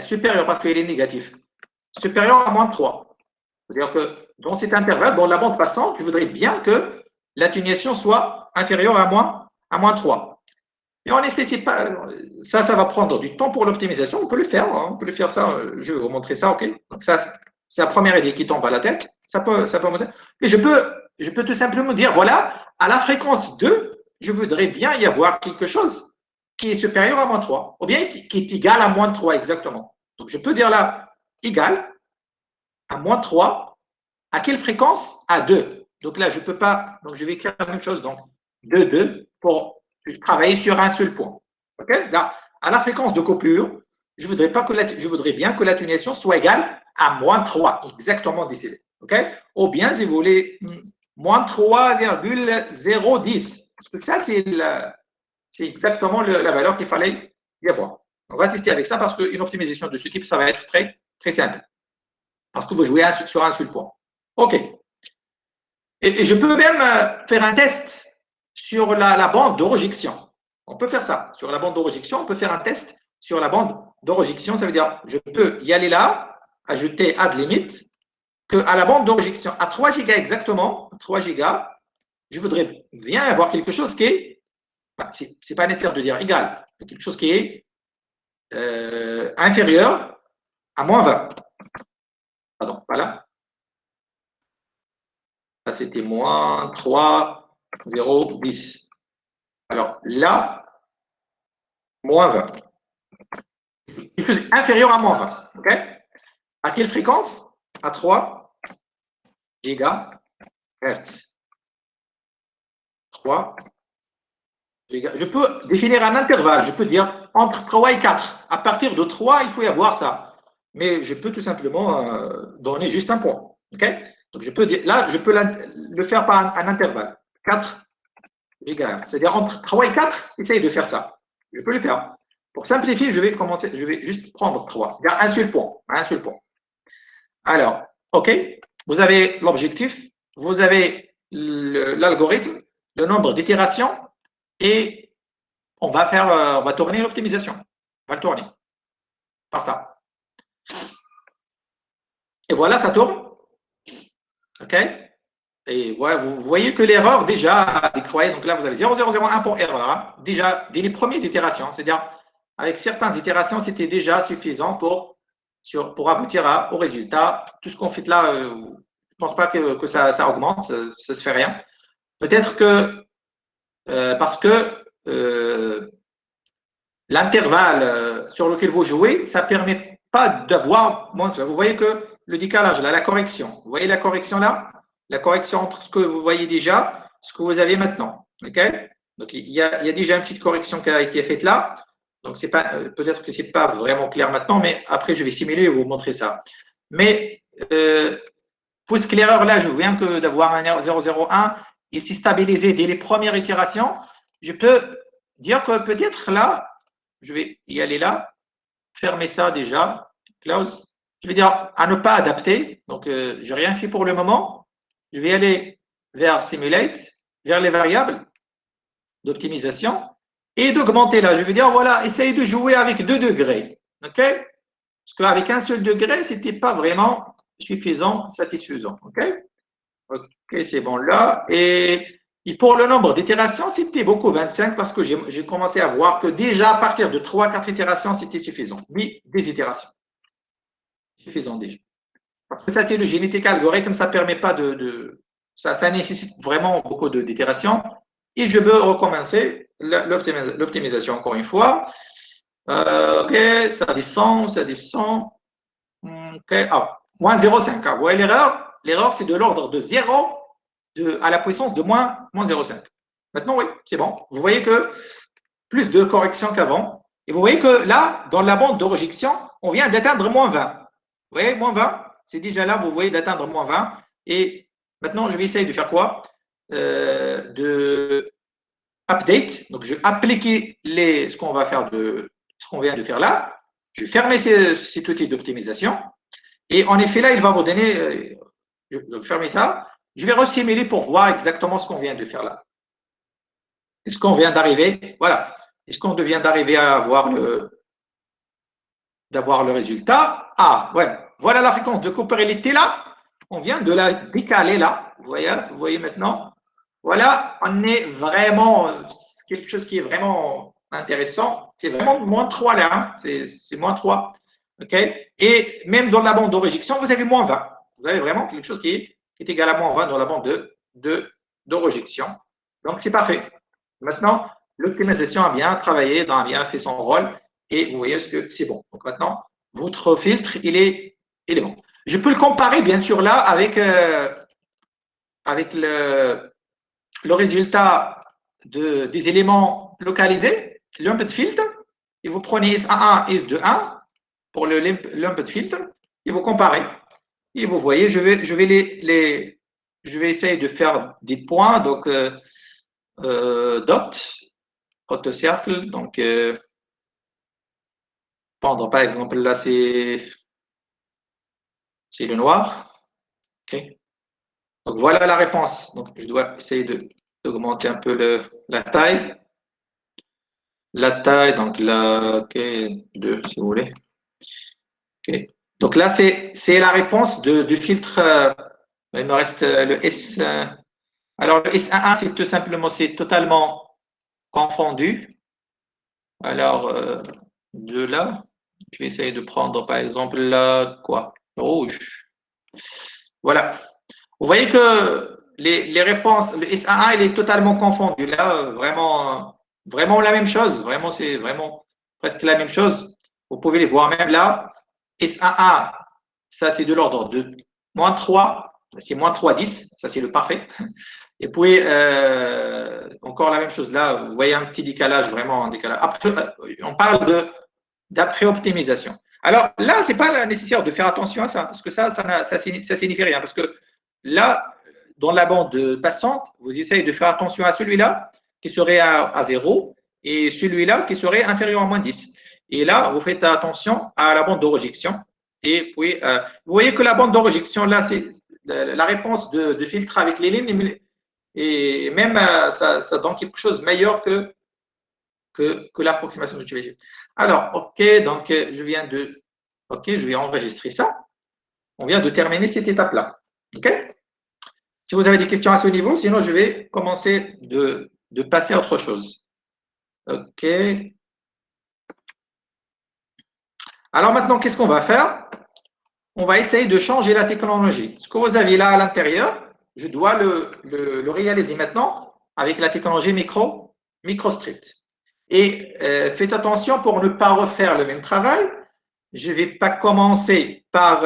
supérieure parce qu'il est négatif, supérieure à moins 3. C'est-à-dire que dans cet intervalle, dans la bande passante, je voudrais bien que l'atténuation soit inférieure à moins 3. Et en effet, c'est pas, ça va prendre du temps pour l'optimisation. On peut le faire, hein, on peut le faire ça. Je vais vous montrer ça, ok? Donc ça, c'est la première idée qui tombe à la tête. Ça peut montrer. Et je peux tout simplement dire, voilà, à la fréquence 2, je voudrais bien y avoir quelque chose qui est supérieur à moins 3, ou bien qui est égal à moins 3 exactement. Donc je peux dire là, égal à moins 3, à quelle fréquence? À 2. Donc là, je ne peux pas, donc je vais écrire la même chose, donc 2 pour travailler sur un seul point. Okay? Là, à la fréquence de coupure, je voudrais bien que l'atténuation soit égale à moins 3, exactement décidé. Okay? Ou bien, si vous voulez, moins 3,010. Parce que ça, c'est exactement la valeur qu'il fallait y avoir. On va tester avec ça parce qu'une optimisation de ce type, ça va être très, très simple. Parce que vous jouez sur un seul point. OK. Et je peux même faire un test sur la bande de rejection. On peut faire ça. Sur la bande de rejection, on peut faire un test sur la bande de rejection. Ça veut dire, je peux y aller là, ajouter add limit, qu'à la bande de rejection, à 3 Go exactement, 3 Go, je voudrais bien avoir quelque chose qui est, ce n'est pas nécessaire de dire égal, mais quelque chose qui est inférieur à moins 20. Pardon, voilà. Ça, c'était moins 3,010. Alors là, moins 20. Quelque chose inférieur à moins 20. OK? À quelle fréquence? À 3 GHz. 3 GHz. Je peux définir un intervalle. Je peux dire entre 3 et 4. À partir de 3, il faut y avoir ça. Mais je peux tout simplement donner juste un point. OK? Donc, je peux dire, là, je peux le faire par un intervalle. 4 GHz. C'est-à-dire entre 3 et 4, essaye de faire ça. Je peux le faire. Pour simplifier, je vais juste prendre 3. C'est-à-dire un seul point. Un seul point. Alors, OK, vous avez l'objectif, vous avez l'algorithme, le nombre d'itérations et on va tourner l'optimisation. On va le tourner par ça. Et voilà, ça tourne. OK? Et voilà, vous voyez que l'erreur déjà décroît. Donc là, vous avez 0,001 pour erreur. Hein, déjà, dès les premières itérations. C'est-à-dire, avec certaines itérations, c'était déjà suffisant pour aboutir au résultat. Tout ce qu'on fait là, je ne pense pas que ça augmente, ça ne se fait rien. Peut-être que parce que l'intervalle sur lequel vous jouez, ça ne permet pas d'avoir. Vous voyez que le décalage, là, la correction. Vous voyez la correction là? La correction entre ce que vous voyez déjà, ce que vous avez maintenant. Okay? Donc, il y a déjà une petite correction qui a été faite là. Donc, peut-être que ce n'est pas vraiment clair maintenant, mais après, je vais simuler et vous montrer ça. Mais, puisque l'erreur là, je viens que d'avoir un 0,01, il s'est stabilisé dès les premières itérations, je peux dire que peut-être là, je vais y aller là, fermer ça déjà, close. Je vais dire à ne pas adapter. Donc, je n'ai rien fait pour le moment. Je vais aller vers Simulate, vers les variables d'optimisation et d'augmenter là. Je vais dire, voilà, essayez de jouer avec 2 degrés. OK? Parce qu'avec un seul degré, ce n'était pas vraiment suffisant, satisfaisant. OK? OK, c'est bon là. Et pour le nombre d'itérations, c'était beaucoup, 25, parce que j'ai commencé à voir que déjà à partir de 3-4 itérations, c'était suffisant. Oui, des itérations. Suffisant déjà. Parce que ça, c'est le génétique algorithme, ça ne permet pas ça nécessite vraiment beaucoup d'itérations. Et je veux recommencer l'optimisation encore une fois. OK, ça descend, ça descend. OK, moins 0,5. Vous voyez l'erreur? L'erreur, c'est de l'ordre de 0 à la puissance de moins 0,5. Maintenant, oui, c'est bon. Vous voyez que plus de correction qu'avant. Et vous voyez que là, dans la bande de rejection, on vient d'atteindre moins 20. Vous voyez, moins 20, c'est déjà là, vous voyez, d'atteindre moins 20. Et maintenant, je vais essayer de faire quoi? De update. Donc, je vais appliquer ce qu'on va faire ce qu'on vient de faire là. Je vais fermer cet outil d'optimisation. Et en effet, là, il va vous donner, je vais fermer ça. Je vais resimuler pour voir exactement ce qu'on vient de faire là. Est-ce qu'on vient d'arriver? Voilà. Est-ce qu'on vient d'arriver à avoir d'avoir le résultat? Ah, ouais. Voilà la fréquence de Cooper, elle était là. On vient de la décaler là. Vous voyez maintenant. Voilà, on est vraiment, quelque chose qui est vraiment intéressant. C'est vraiment moins 3 là. Hein. C'est moins 3. OK? Et même dans la bande de réjection, vous avez moins 20. Vous avez vraiment quelque chose qui est égal à moins 20 dans la bande de réjection. Donc, c'est parfait. Maintenant, l'optimisation a bien travaillé, a bien fait son rôle et vous voyez ce que c'est bon. Donc, maintenant, votre filtre, il est bon. Je peux le comparer, bien sûr, là, avec le résultat des éléments localisés, lumped filter, et vous prenez S11 et S21 pour le lumped filter, et vous comparez. Et vous voyez, je vais essayer de faire des points, donc dot, cercle, donc prendre par exemple, là c'est le noir. Okay. Donc voilà la réponse. Donc je dois essayer d'augmenter un peu la taille. La taille, donc la okay, 2 si vous voulez. Okay. Donc là, c'est la réponse du filtre. Il me reste le S. Alors le S11, c'est tout simplement, c'est totalement confondu. Alors, de là, je vais essayer de prendre par exemple là, quoi? Le rouge. Voilà. Vous voyez que les réponses, le S11, il est totalement confondu. Là, vraiment la même chose. Vraiment, c'est vraiment presque la même chose. Vous pouvez les voir même là. S11, ça c'est de l'ordre de moins 3, c'est moins 3,10, ça c'est le parfait. Et puis, encore la même chose là, vous voyez un petit décalage, vraiment un décalage. On parle d'après-optimisation. Alors là, ce n'est pas nécessaire de faire attention à ça, parce que ça signifie rien. Parce que là, dans la bande passante, vous essayez de faire attention à celui-là qui serait à 0 et celui-là qui serait inférieur à moins 10. Et là, vous faites attention à la bande de rejection. Et puis, vous voyez que la bande de rejection, là, c'est la réponse de filtre avec les lignes. Et même, ça donne quelque chose de meilleur que l'approximation de TVG. Alors, OK, donc OK, je vais enregistrer ça. On vient de terminer cette étape-là. OK? Si vous avez des questions à ce niveau, sinon je vais commencer de passer à autre chose. OK. Alors maintenant, qu'est-ce qu'on va faire? On va essayer de changer la technologie. Ce que vous avez là à l'intérieur, je dois le réaliser maintenant avec la technologie MicroStreet. Et faites attention pour ne pas refaire le même travail. Je ne vais pas commencer par…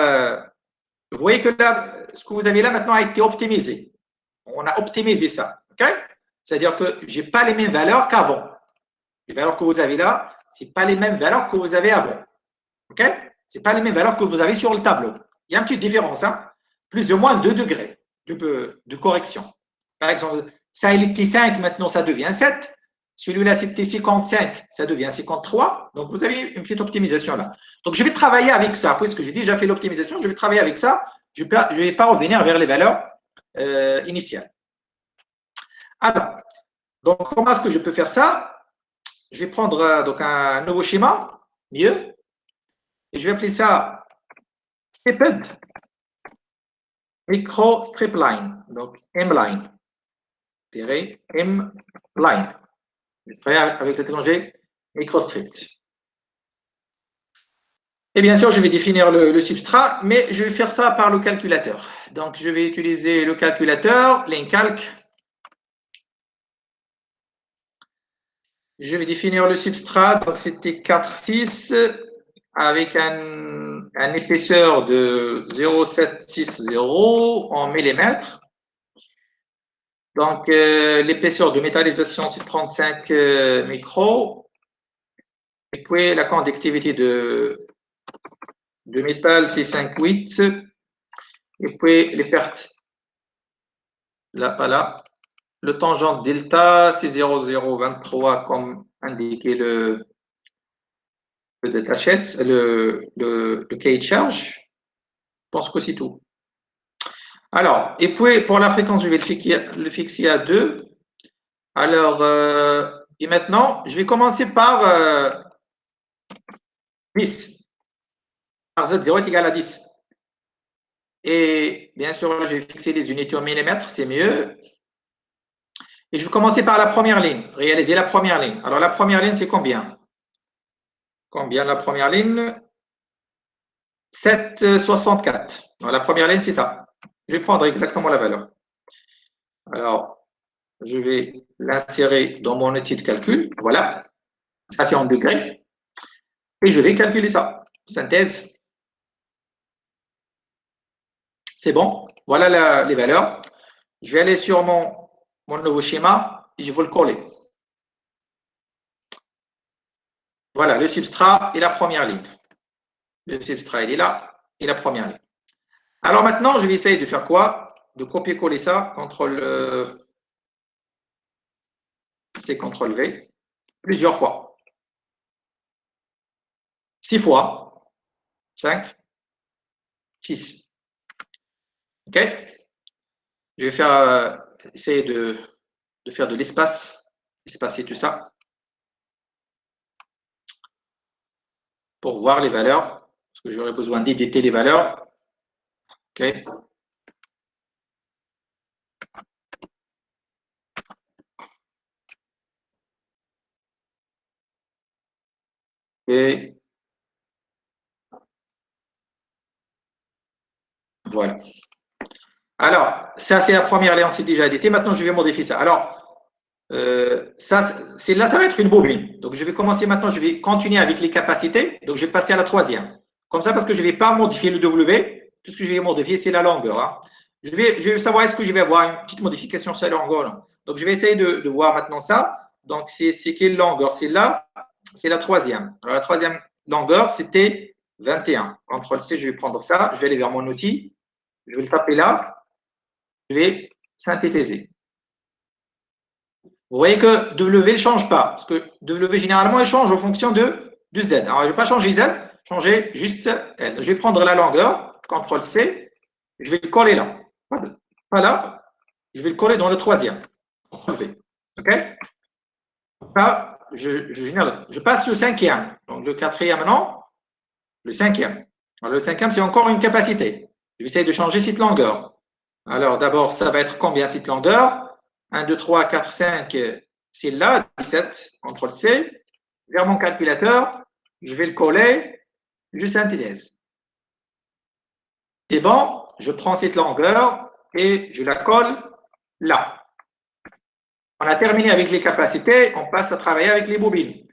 vous voyez que là, ce que vous avez là maintenant a été optimisé. On a optimisé ça. Okay? C'est-à-dire que je n'ai pas les mêmes valeurs qu'avant. Les valeurs que vous avez là, ce n'est pas les mêmes valeurs que vous avez avant. Okay? Ce n'est pas les mêmes valeurs que vous avez sur le tableau. Il y a une petite différence. Hein? Plus ou moins 2 degrés de correction. Par exemple, ça il était 5, maintenant ça devient 7. Celui-là, c'était 55, ça devient 53. Donc, vous avez une petite optimisation là. Donc, je vais travailler avec ça. Puisque j'ai déjà fait l'optimisation, je vais travailler avec ça. Je ne vais pas revenir vers les valeurs initiales. Alors, donc, comment est-ce que je peux faire ça? Je vais prendre donc un nouveau schéma, mieux, et je vais appeler ça Stepped Micro Strip Line, donc M-Line. M-Line. Je travaille avec la technologie MicroStreet. Et bien sûr, je vais définir le substrat, mais je vais faire ça par le calculateur. Donc, je vais utiliser le calculateur, LeanCalc. Je vais définir le substrat, donc c'était 4,6 avec une épaisseur de 0,760 en millimètres. Donc, l'épaisseur de métallisation, c'est 35 micros. Et puis, la conductivité de de métal, c'est 5,8. Et puis, les pertes, là, pas là. Le tangent delta, c'est 0,023, comme indiqué le datasheet, le cahier de charge. Je pense que c'est tout. Alors, et puis, pour la fréquence, je vais le fixer à 2. Alors, et maintenant, je vais commencer par 10. Par Z0 est égal à 10. Et bien sûr, je vais fixer les unités au millimètre, c'est mieux. Et je vais commencer par la première ligne, réaliser la première ligne. Alors, la première ligne, c'est combien? Combien la première ligne? 7,64. Alors, la première ligne, c'est ça. Je vais prendre exactement la valeur. Alors, je vais l'insérer dans mon outil de calcul. Voilà. Ça, c'est en degrés. Et je vais calculer ça. Synthèse. C'est bon. Voilà les valeurs. Je vais aller sur mon nouveau schéma et je vais le coller. Voilà, le substrat et la première ligne. Le substrat, il est là, et la première ligne. Alors maintenant, je vais essayer de faire quoi? De copier-coller ça, c'est CTRL-V, plusieurs fois. 6 fois. 5, 6. OK? Je vais faire, essayer de faire de l'espace, espacer tout ça, pour voir les valeurs, parce que j'aurai besoin d'éditer les valeurs. OK? Et voilà. Alors, ça, c'est la première ligne, c'est déjà édité. Maintenant, je vais modifier ça. Alors, ça va être une bobine. Donc, je vais commencer maintenant, je vais continuer avec les capacités. Donc, je vais passer à la troisième. Comme ça, parce que je ne vais pas modifier le W. Tout ce que je vais modifier, c'est la longueur. Hein. Je vais savoir est-ce que je vais avoir une petite modification sur la longueur. Là. Donc, je vais essayer de voir maintenant ça. Donc, c'est quelle longueur? C'est là, c'est la troisième. Alors, la troisième longueur, c'était 21. CTRL-C, je vais prendre ça. Je vais aller vers mon outil. Je vais le taper là. Je vais synthétiser. Vous voyez que W ne change pas, parce que W, généralement, il change en fonction de Z. Alors, je ne vais pas changer Z, changer juste L. Je vais prendre la longueur, CTRL-C, je vais le coller là. Pas là, je vais le coller dans le troisième. CTRL-V. OK? Là, je passe au cinquième. Donc, le quatrième, non. Le cinquième. Alors, le cinquième, c'est encore une capacité. Je vais essayer de changer cette longueur. Alors, d'abord, ça va être combien cette longueur? 1, 2, 3, 4, 5, c'est là, 17, CTRL-C. Vers mon calculateur, je vais le coller, je synthétise. C'est bon, je prends cette longueur et je la colle là. On a terminé avec les capacités, on passe à travailler avec les bobines.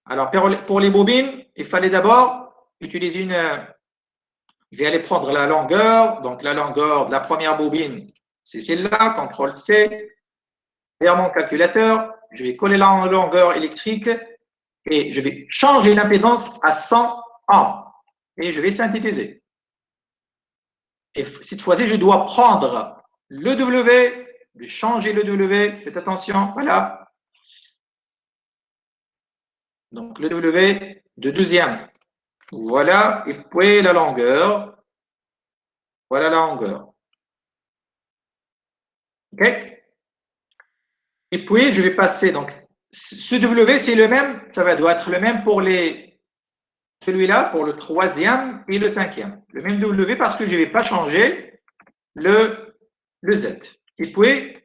Alors, pour les bobines, il fallait d'abord utiliser une... Je vais aller prendre la longueur. Donc, la longueur de la première bobine, c'est celle-là, CTRL-C. Vers mon calculateur, je vais coller la longueur électrique et je vais changer l'impédance à 100 ohms. Et je vais synthétiser. Et cette fois-ci, je dois prendre le W, de changer le W. Faites attention, voilà. Donc, le W de deuxième. Voilà, et puis la longueur. Voilà la longueur. OK? Et puis, je vais passer, donc, ce W, c'est le même, doit être le même pour celui-là, pour le troisième et le cinquième. Le même W parce que je ne vais pas changer le Z. Et puis,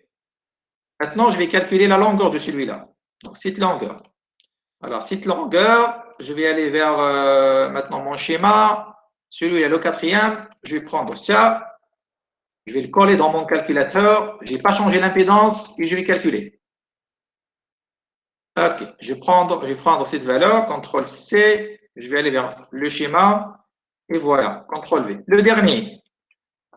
maintenant, je vais calculer la longueur de celui-là. Donc, cette longueur. Alors, cette longueur, je vais aller vers maintenant mon schéma. Celui-là, le quatrième, je vais prendre ça. Je vais le coller dans mon calculateur. Je n'ai pas changé l'impédance et je vais calculer. OK. Je vais prendre cette valeur, CTRL-C. Je vais aller vers le schéma. Et voilà, CTRL-V. Le dernier.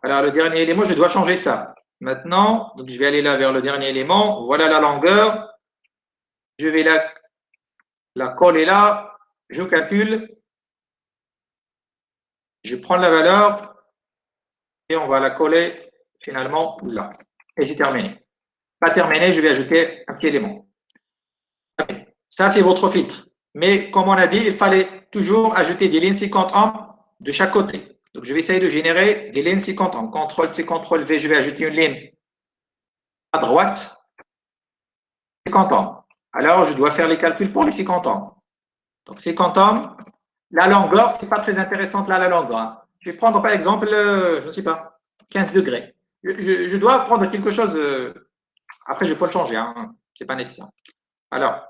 Alors, le dernier élément, je dois changer ça. Maintenant, donc je vais aller là vers le dernier élément. Voilà la longueur. Je vais la coller là. Je calcule. Je prends la valeur et on va la coller finalement là. Et c'est terminé. Pas terminé, je vais ajouter un petit élément. Ça, c'est votre filtre. Mais comme on a dit, il fallait toujours ajouter des lignes 50 ohms de chaque côté. Donc, je vais essayer de générer des lignes 50 ohms. CTRL-C, CTRL-V, je vais ajouter une ligne à droite, 50 ohms. Alors, je dois faire les calculs pour les 50 ohms. Donc, 50 ohms, la longueur, ce n'est pas très intéressant là, la longueur. Hein. Je vais prendre par exemple, je ne sais pas, 15 degrés. Je dois prendre quelque chose, après je peux le changer, hein. Ce n'est pas nécessaire. Alors,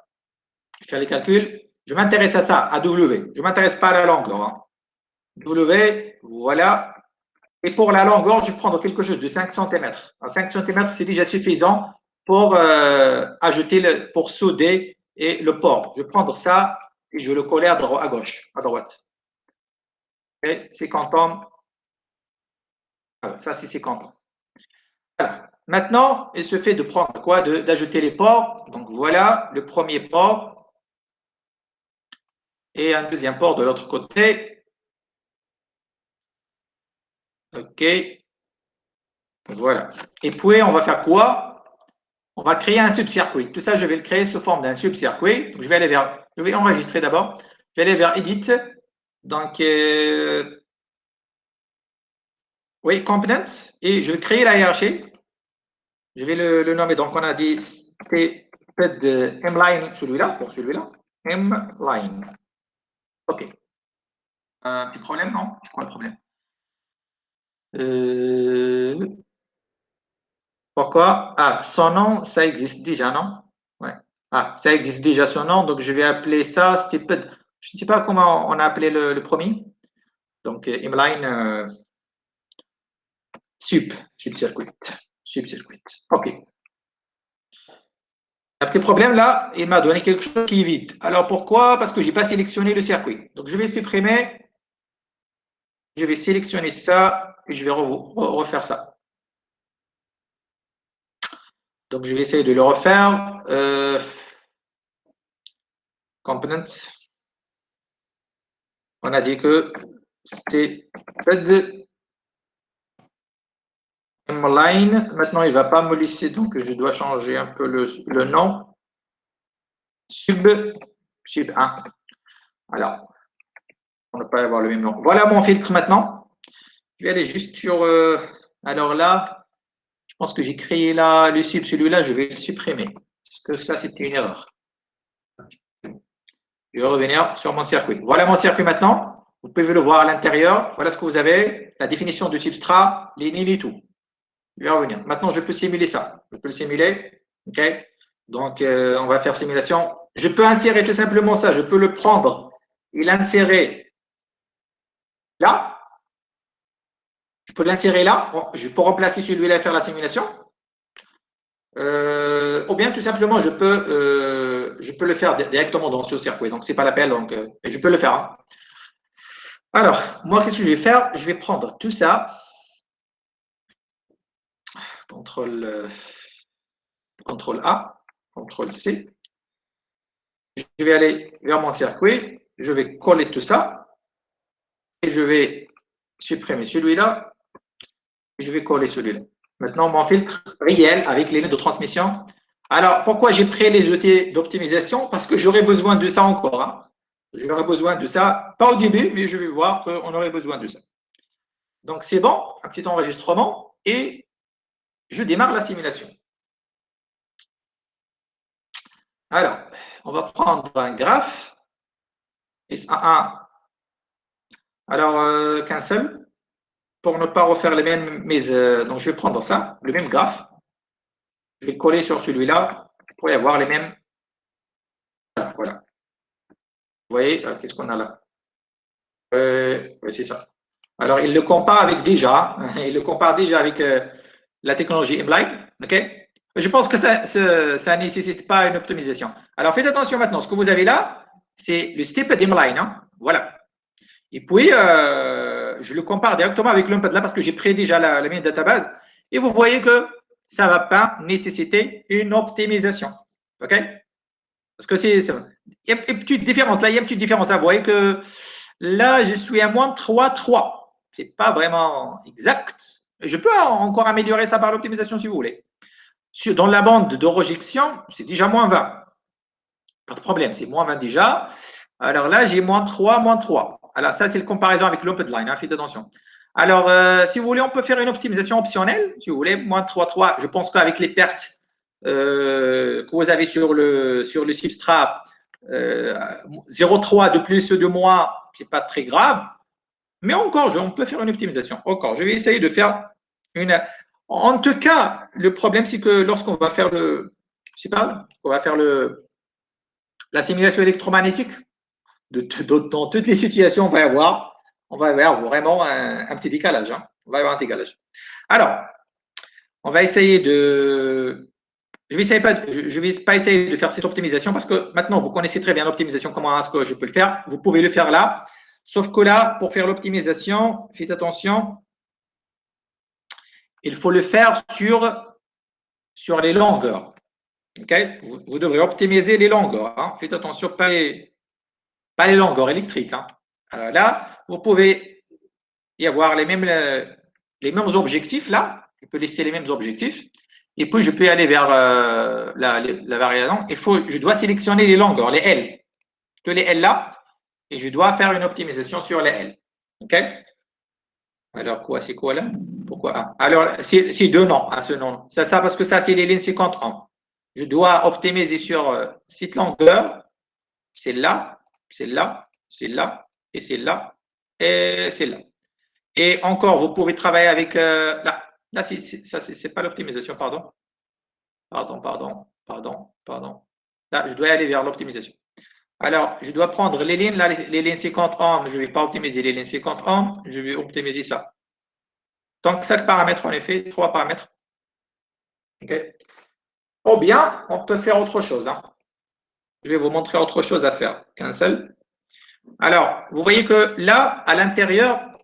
je fais les calculs, je m'intéresse à ça, à W. Je ne m'intéresse pas à la longueur. Hein. W, voilà. Et pour la longueur, je vais prendre quelque chose de 5 cm. 5 cm, c'est déjà suffisant pour ajouter, pour souder et le port. Je vais prendre ça et je le coller à gauche, à droite. Et 50 ohms. Ça, c'est 50 ohms. Voilà. Maintenant, il se fait de prendre quoi? D'ajouter les ports. Donc, voilà le premier port et un deuxième port de l'autre côté. OK. Voilà. Et puis, on va faire quoi? On va créer un subcircuit. Tout ça, je vais le créer sous forme d'un subcircuit. Donc, je vais enregistrer d'abord. Je vais aller vers Edit. Donc, oui, Component. Et je vais créer la hiérarchie. Je vais le nommer. Donc, on a dit c'était de mline, celui-là, pour celui-là. Mline. OK. Un petit problème, non? Je crois le problème. Pourquoi? Ah, son nom, ça existe déjà, non? Ouais. Ah, ça existe déjà son nom, donc je vais appeler ça stupid. Je ne sais pas comment on a appelé le premier. Donc, inline subcircuit. Subcircuit. OK. Après le problème, là, il m'a donné quelque chose qui est vide. Alors, pourquoi? Parce que je n'ai pas sélectionné le circuit. Donc, je vais supprimer. Je vais sélectionner ça et je vais refaire ça. Donc, je vais essayer de le refaire. Components. On a dit que c'était line. Maintenant, il ne va pas me laisser, donc je dois changer un peu le nom. Sub 1. Alors, on ne va pas avoir le même nom. Voilà mon filtre maintenant. Je vais aller juste sur. Alors là, je pense que j'ai créé là le sub, celui-là, je vais le supprimer. Parce que ça, c'était une erreur. Je vais revenir sur mon circuit. Voilà mon circuit maintenant. Vous pouvez le voir à l'intérieur. Voilà ce que vous avez. La définition du substrat, les lignes et tout. Je vais revenir. Maintenant, je peux simuler ça. Je peux le simuler. OK. Donc, on va faire simulation. Je peux insérer tout simplement ça. Je peux le prendre et l'insérer là. Je peux l'insérer là. Je peux remplacer celui-là et faire la simulation. Ou bien tout simplement, je peux le faire directement dans ce circuit. Donc, ce n'est pas la peine. Donc, je peux le faire. Hein. Alors, moi, qu'est-ce que je vais faire? Je vais prendre tout ça. CTRL A, CTRL C. Je vais aller vers mon circuit. Je vais coller tout ça. Et je vais supprimer celui-là. Et je vais coller celui-là. Maintenant, mon filtre réel avec les lignes de transmission. Alors, pourquoi j'ai pris les outils d'optimisation? Parce que j'aurai besoin de ça encore. Hein. J'aurai besoin de ça, pas au début, mais je vais voir qu'on aurait besoin de ça. Donc, c'est bon, un petit enregistrement et je démarre la simulation. Alors, on va prendre un graphe. S1. Alors, qu'un seul. Pour ne pas refaire les mêmes, donc je vais prendre ça, le même graphe. Je vais le coller sur celui-là pour y avoir les mêmes. Voilà. Vous voyez, qu'est-ce qu'on a là? Oui, c'est ça. Alors, il le compare avec déjà. Il le compare déjà avec la technologie Mline. OK? Je pense que ça ne nécessite pas une optimisation. Alors, faites attention maintenant. Ce que vous avez là, c'est le step d'Mline. Hein? Voilà. Et puis, je le compare directement avec l'Umpad là parce que j'ai pris déjà la même database. Et vous voyez que ça ne va pas nécessiter une optimisation. OK? Parce que il y a une petite différence. Là, il y a une petite différence. Vous voyez que là, je suis à moins 3,3. Ce n'est pas vraiment exact. Je peux encore améliorer ça par l'optimisation si vous voulez. Dans la bande de rejection, c'est déjà moins 20. Pas de problème, c'est moins 20 déjà. Alors là, j'ai moins 3, moins 3. Alors ça, c'est le comparaison avec l'open line, hein, faites attention. Alors, si vous voulez, on peut faire une optimisation optionnelle, si vous voulez, moins 3, 3. Je pense qu'avec les pertes que vous avez sur le substrat, 0,3 de plus ou de moins, ce n'est pas très grave. Mais encore, on peut faire une optimisation. Encore, je vais essayer de faire une. En tout cas, le problème, c'est que lorsqu'on va faire la simulation électromagnétique, dans toutes les situations, on va avoir vraiment un petit décalage. Hein. On va avoir un décalage. Alors, on va essayer de. Je ne vais pas essayer de faire cette optimisation parce que maintenant, vous connaissez très bien l'optimisation, comment est-ce que je peux le faire. Vous pouvez le faire là. Sauf que là, pour faire l'optimisation, faites attention, il faut le faire sur les longueurs. Okay? Vous devrez optimiser les longueurs. Hein. Faites attention, pas les longueurs électriques. Hein. Alors là, vous pouvez y avoir les mêmes objectifs là. Je peux laisser les mêmes objectifs. Et puis, je peux aller vers la variation. Je dois sélectionner les longueurs, les L. Que les L là. Et je dois faire une optimisation sur les L. OK? Alors, quoi, c'est quoi là? Pourquoi? Ah, alors, c'est deux noms, hein, ce nom. Ça, parce que ça, c'est les lignes 50 ans. Je dois optimiser sur cette longueur. C'est là, c'est là, c'est là, et c'est là, et c'est là. Et encore, vous pouvez travailler avec. Là, c'est pas l'optimisation, pardon. Pardon. Là, je dois aller vers l'optimisation. Alors, je dois prendre les lignes, là, les lignes 50 ohms, je ne vais pas optimiser les lignes 50 ohms, je vais optimiser ça. Donc, 5 paramètres en effet, 3 paramètres. Okay. Ou bien, on peut faire autre chose. Hein. Je vais vous montrer autre chose à faire qu'un seul. Alors, vous voyez que là, à l'intérieur,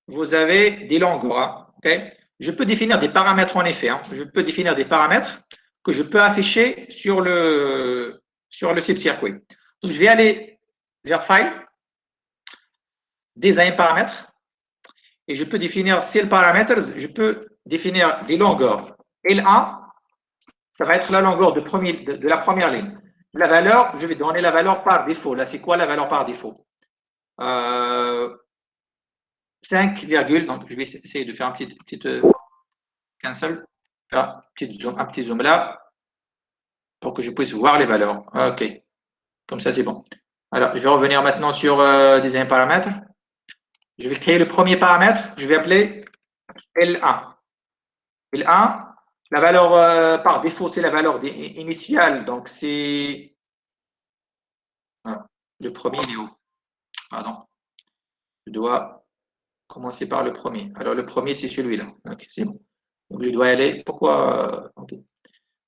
vous avez des longueurs. Hein. Okay. Je peux définir des paramètres en effet. Hein. Je peux définir des paramètres que je peux afficher sur le subcircuit. Donc, je vais aller vers File, Design paramètres, et je peux définir Cell Parameters. Je peux définir des longueurs. L1, ça va être la longueur de la première ligne. La valeur, je vais donner la valeur par défaut. Là, c'est quoi la valeur par défaut? 5, donc je vais essayer de faire un petit cancel, un petit zoom là, pour que je puisse voir les valeurs. OK. Comme ça, c'est bon. Alors, je vais revenir maintenant sur Design paramètres. Je vais créer le premier paramètre. Je vais appeler L1. L1, la valeur par défaut, c'est la valeur initiale. Donc, c'est. Le premier, il est où? Pardon. Je dois commencer par le premier. Alors, le premier, c'est celui-là. OK, c'est bon. Donc, je dois aller. Pourquoi? Okay.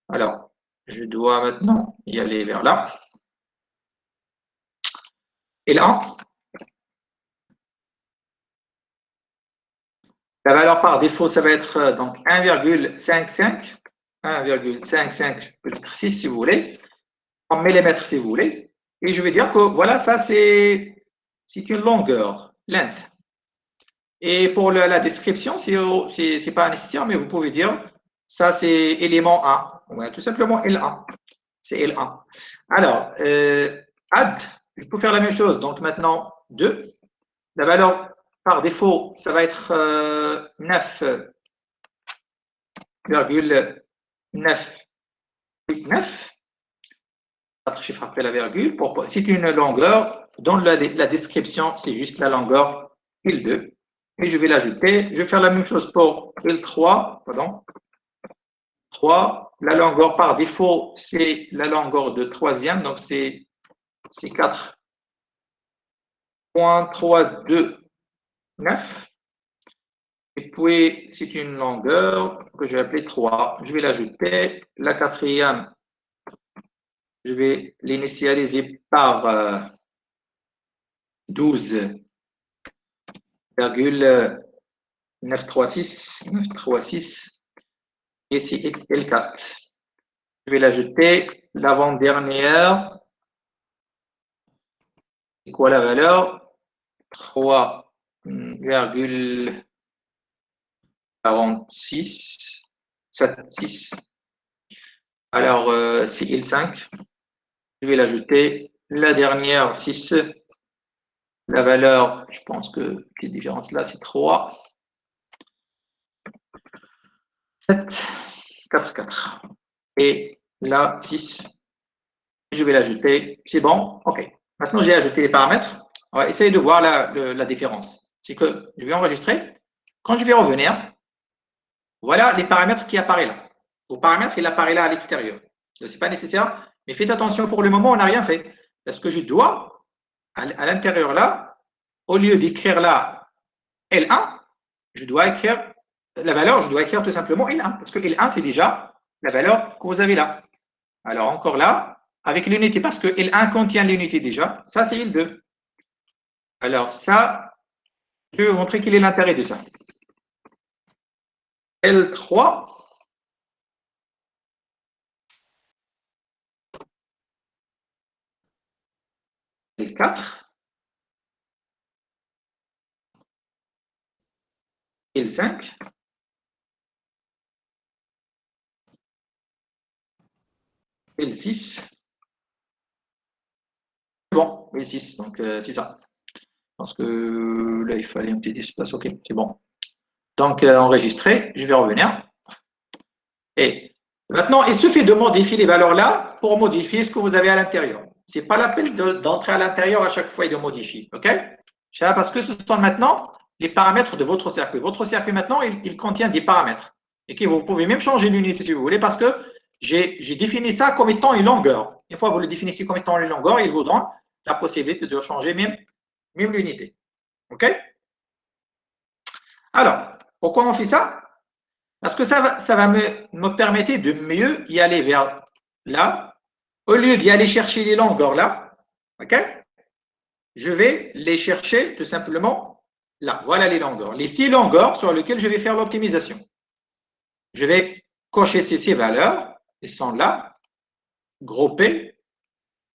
Alors, je dois maintenant y aller vers là. Et là, la valeur par défaut, ça va être donc 1,55. 1,55,6 si vous voulez. En millimètres si vous voulez. Et je vais dire que voilà, ça c'est une longueur, length. Et pour la description, c'est pas nécessaire, mais vous pouvez dire ça c'est élément 1. Ouais, tout simplement L1. C'est L1. Alors, add, je peux faire la même chose. Donc maintenant, 2. La valeur par défaut, ça va être 9,989. 4 chiffres après la virgule. C'est une longueur. Dans la description, c'est juste la longueur L2. Et je vais l'ajouter. Je vais faire la même chose pour L3. Pardon. 3. La longueur par défaut, c'est la longueur de troisième. Donc, c'est 4.329. Et puis, c'est une longueur que je vais appeler 3. Je vais l'ajouter. La quatrième, je vais l'initialiser par 12,936. Et ici, L4. Je vais l'ajouter. L'avant-dernière, c'est quoi la valeur? 3, 1,4676. Alors, c'est IL5. Je vais l'ajouter. La dernière, 6. La valeur, je pense que petite différence là, c'est 3. 7, 4, 4. Et là, 6. Je vais l'ajouter. C'est bon? OK. Maintenant, j'ai ajouté les paramètres. On va essayer de voir la différence. C'est que je vais enregistrer. Quand je vais revenir, voilà les paramètres qui apparaissent là. Vos paramètres, il apparaît là à l'extérieur. Ce n'est pas nécessaire, mais faites attention, pour le moment, on n'a rien fait. Parce que je dois, à l'intérieur là, au lieu d'écrire là L1, je dois écrire la valeur, je dois écrire tout simplement L1. Parce que L1, c'est déjà la valeur que vous avez là. Alors, encore là, avec l'unité, parce que L1 contient l'unité déjà, ça, c'est L2. Alors, ça, je vais vous montrer quel est l'intérêt de ça. L3, L4, L5, L6. Bon, L6, donc c'est ça. Parce que là, il fallait un petit espace. OK, c'est bon. Donc, enregistré, je vais revenir. Et maintenant, il suffit de modifier les valeurs là pour modifier ce que vous avez à l'intérieur. Ce n'est pas la peine d'entrer à l'intérieur à chaque fois et de modifier. OK? Parce que ce sont maintenant les paramètres de votre circuit. Votre circuit, maintenant, il contient des paramètres. Et vous pouvez même changer l'unité si vous voulez, parce que j'ai défini ça comme étant une longueur. Une fois que vous le définissez comme étant une longueur, il vous donne la possibilité de changer même l'unité. OK? Alors, pourquoi on fait ça? Parce que ça va me permettre de mieux y aller vers là. Au lieu d'y aller chercher les longueurs là, OK? Je vais les chercher tout simplement là. Voilà les longueurs. Les 6 longueurs sur lesquelles je vais faire l'optimisation. Je vais cocher ces 6 valeurs. Elles sont là, groupées.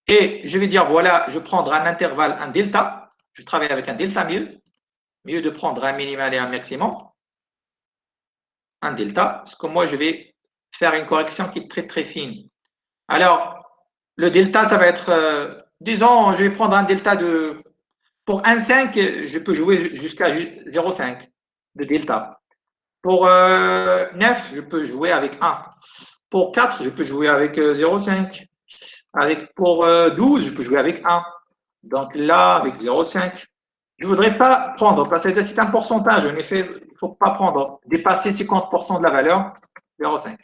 Et je vais dire, voilà, je prends un intervalle, un delta. Je travaille avec un delta mieux. Mieux de prendre un minimal et un maximum. Un delta, parce que moi, je vais faire une correction qui est très, très fine. Alors, le delta, ça va être, disons, je vais prendre un delta de, pour 1,5, je peux jouer jusqu'à 0,5 de delta. Pour 9, je peux jouer avec 1. Pour 4, je peux jouer avec 0,5. Pour 12, je peux jouer avec 1. Donc là, avec 0,5. Je ne voudrais pas prendre, parce que c'est un pourcentage, en effet, il ne faut pas prendre, dépasser 50% de la valeur, 0,5.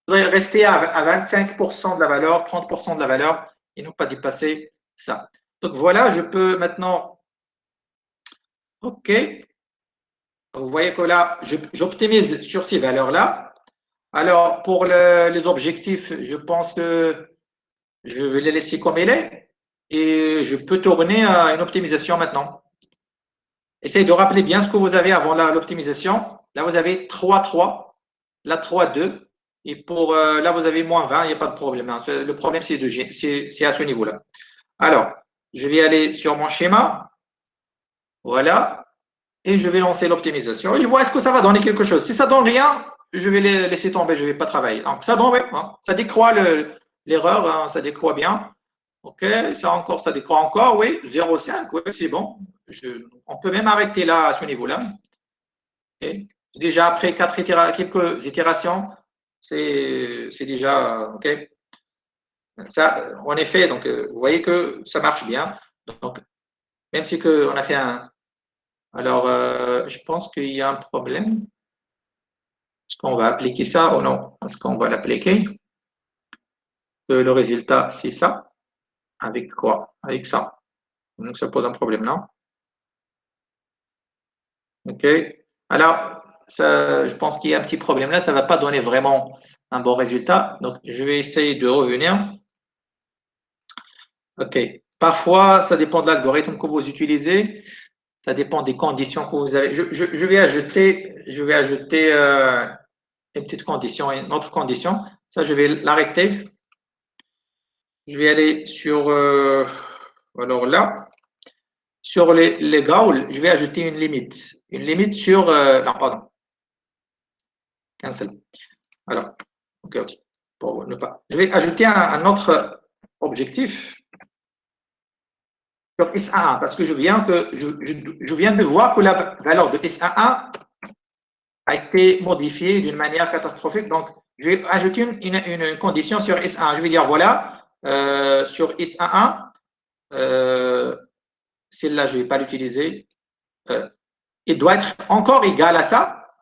Je voudrais rester à 25% de la valeur, 30% de la valeur, et non pas dépasser ça. Donc voilà, je peux maintenant, OK, vous voyez que là, j'optimise sur ces valeurs-là. Alors, pour les objectifs, je pense que je vais les laisser comme il est, et je peux tourner à une optimisation maintenant. Essayez de rappeler bien ce que vous avez avant l'optimisation. Là, vous avez 3,3, là 3,2. Et pour là, vous avez moins 20, il n'y a pas de problème. Hein. Le problème, c'est à ce niveau-là. Alors, je vais aller sur mon schéma. Voilà. Et je vais lancer l'optimisation. Et je vois est-ce que ça va donner quelque chose. Si ça ne donne rien, je vais les laisser tomber. Je ne vais pas travailler. Donc, ça donne, hein. Ça décroît l'erreur. Hein, ça décroît bien. OK, ça décroît encore, oui, 0,5, oui, c'est bon. On peut même arrêter là, à ce niveau-là. Okay. Déjà après quelques itérations, c'est déjà, OK. Ça, en effet, donc, vous voyez que ça marche bien. Donc, même si on a fait un… Alors, je pense qu'il y a un problème. Est-ce qu'on va appliquer ça ou non? Est-ce qu'on va l'appliquer? Le résultat, c'est ça. Avec quoi? Avec ça. Donc, ça pose un problème, non? OK. Alors, ça, je pense qu'il y a un petit problème là. Ça ne va pas donner vraiment un bon résultat. Donc, je vais essayer de revenir. OK. Parfois, ça dépend de l'algorithme que vous utilisez. Ça dépend des conditions que vous avez. Je vais ajouter une petite condition, une autre condition. Ça, je vais l'arrêter. Je vais aller sur… alors là, sur les Gaul, je vais ajouter une limite. Une limite sur... non, pardon. Cancel. Alors, ok. Pour ne pas. Je vais ajouter un autre objectif sur S11 parce que je viens de voir que la valeur de S11 a été modifiée d'une manière catastrophique. Donc, je vais ajouter une condition sur S1. Je vais dire, voilà, sur S11, celle-là, je ne vais pas l'utiliser. Il doit être encore égal à ça,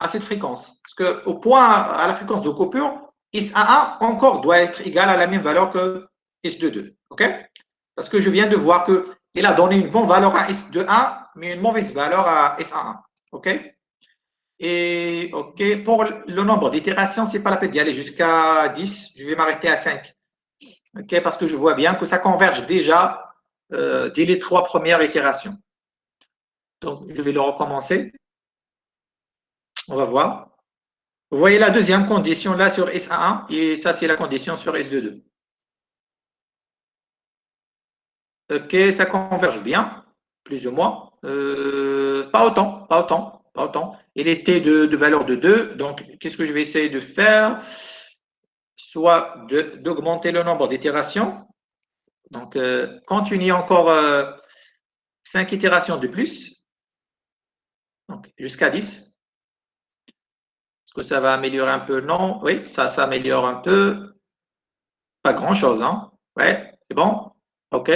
à cette fréquence. Parce qu'au point, à la fréquence de coupure, S11 encore doit être égal à la même valeur que S22. OK? Parce que je viens de voir qu'il a donné une bonne valeur à S21, mais une mauvaise valeur à S11. OK? Et OK, pour le nombre d'itérations, ce n'est pas la peine d'y aller jusqu'à 10. Je vais m'arrêter à 5. OK, parce que je vois bien que ça converge déjà dès les 3 premières itérations. Donc, je vais le recommencer. On va voir. Vous voyez la deuxième condition là sur S11 et ça, c'est la condition sur S22. OK, ça converge bien, plus ou moins. Pas autant. Il était de valeur de 2. Donc, qu'est-ce que je vais essayer de faire? Soit d'augmenter le nombre d'itérations. Donc, continuer encore 5 itérations de plus. Donc, jusqu'à 10. Est-ce que ça va améliorer un peu? Non. Oui, ça améliore un peu. Pas grand-chose, hein? Ouais, c'est bon? OK.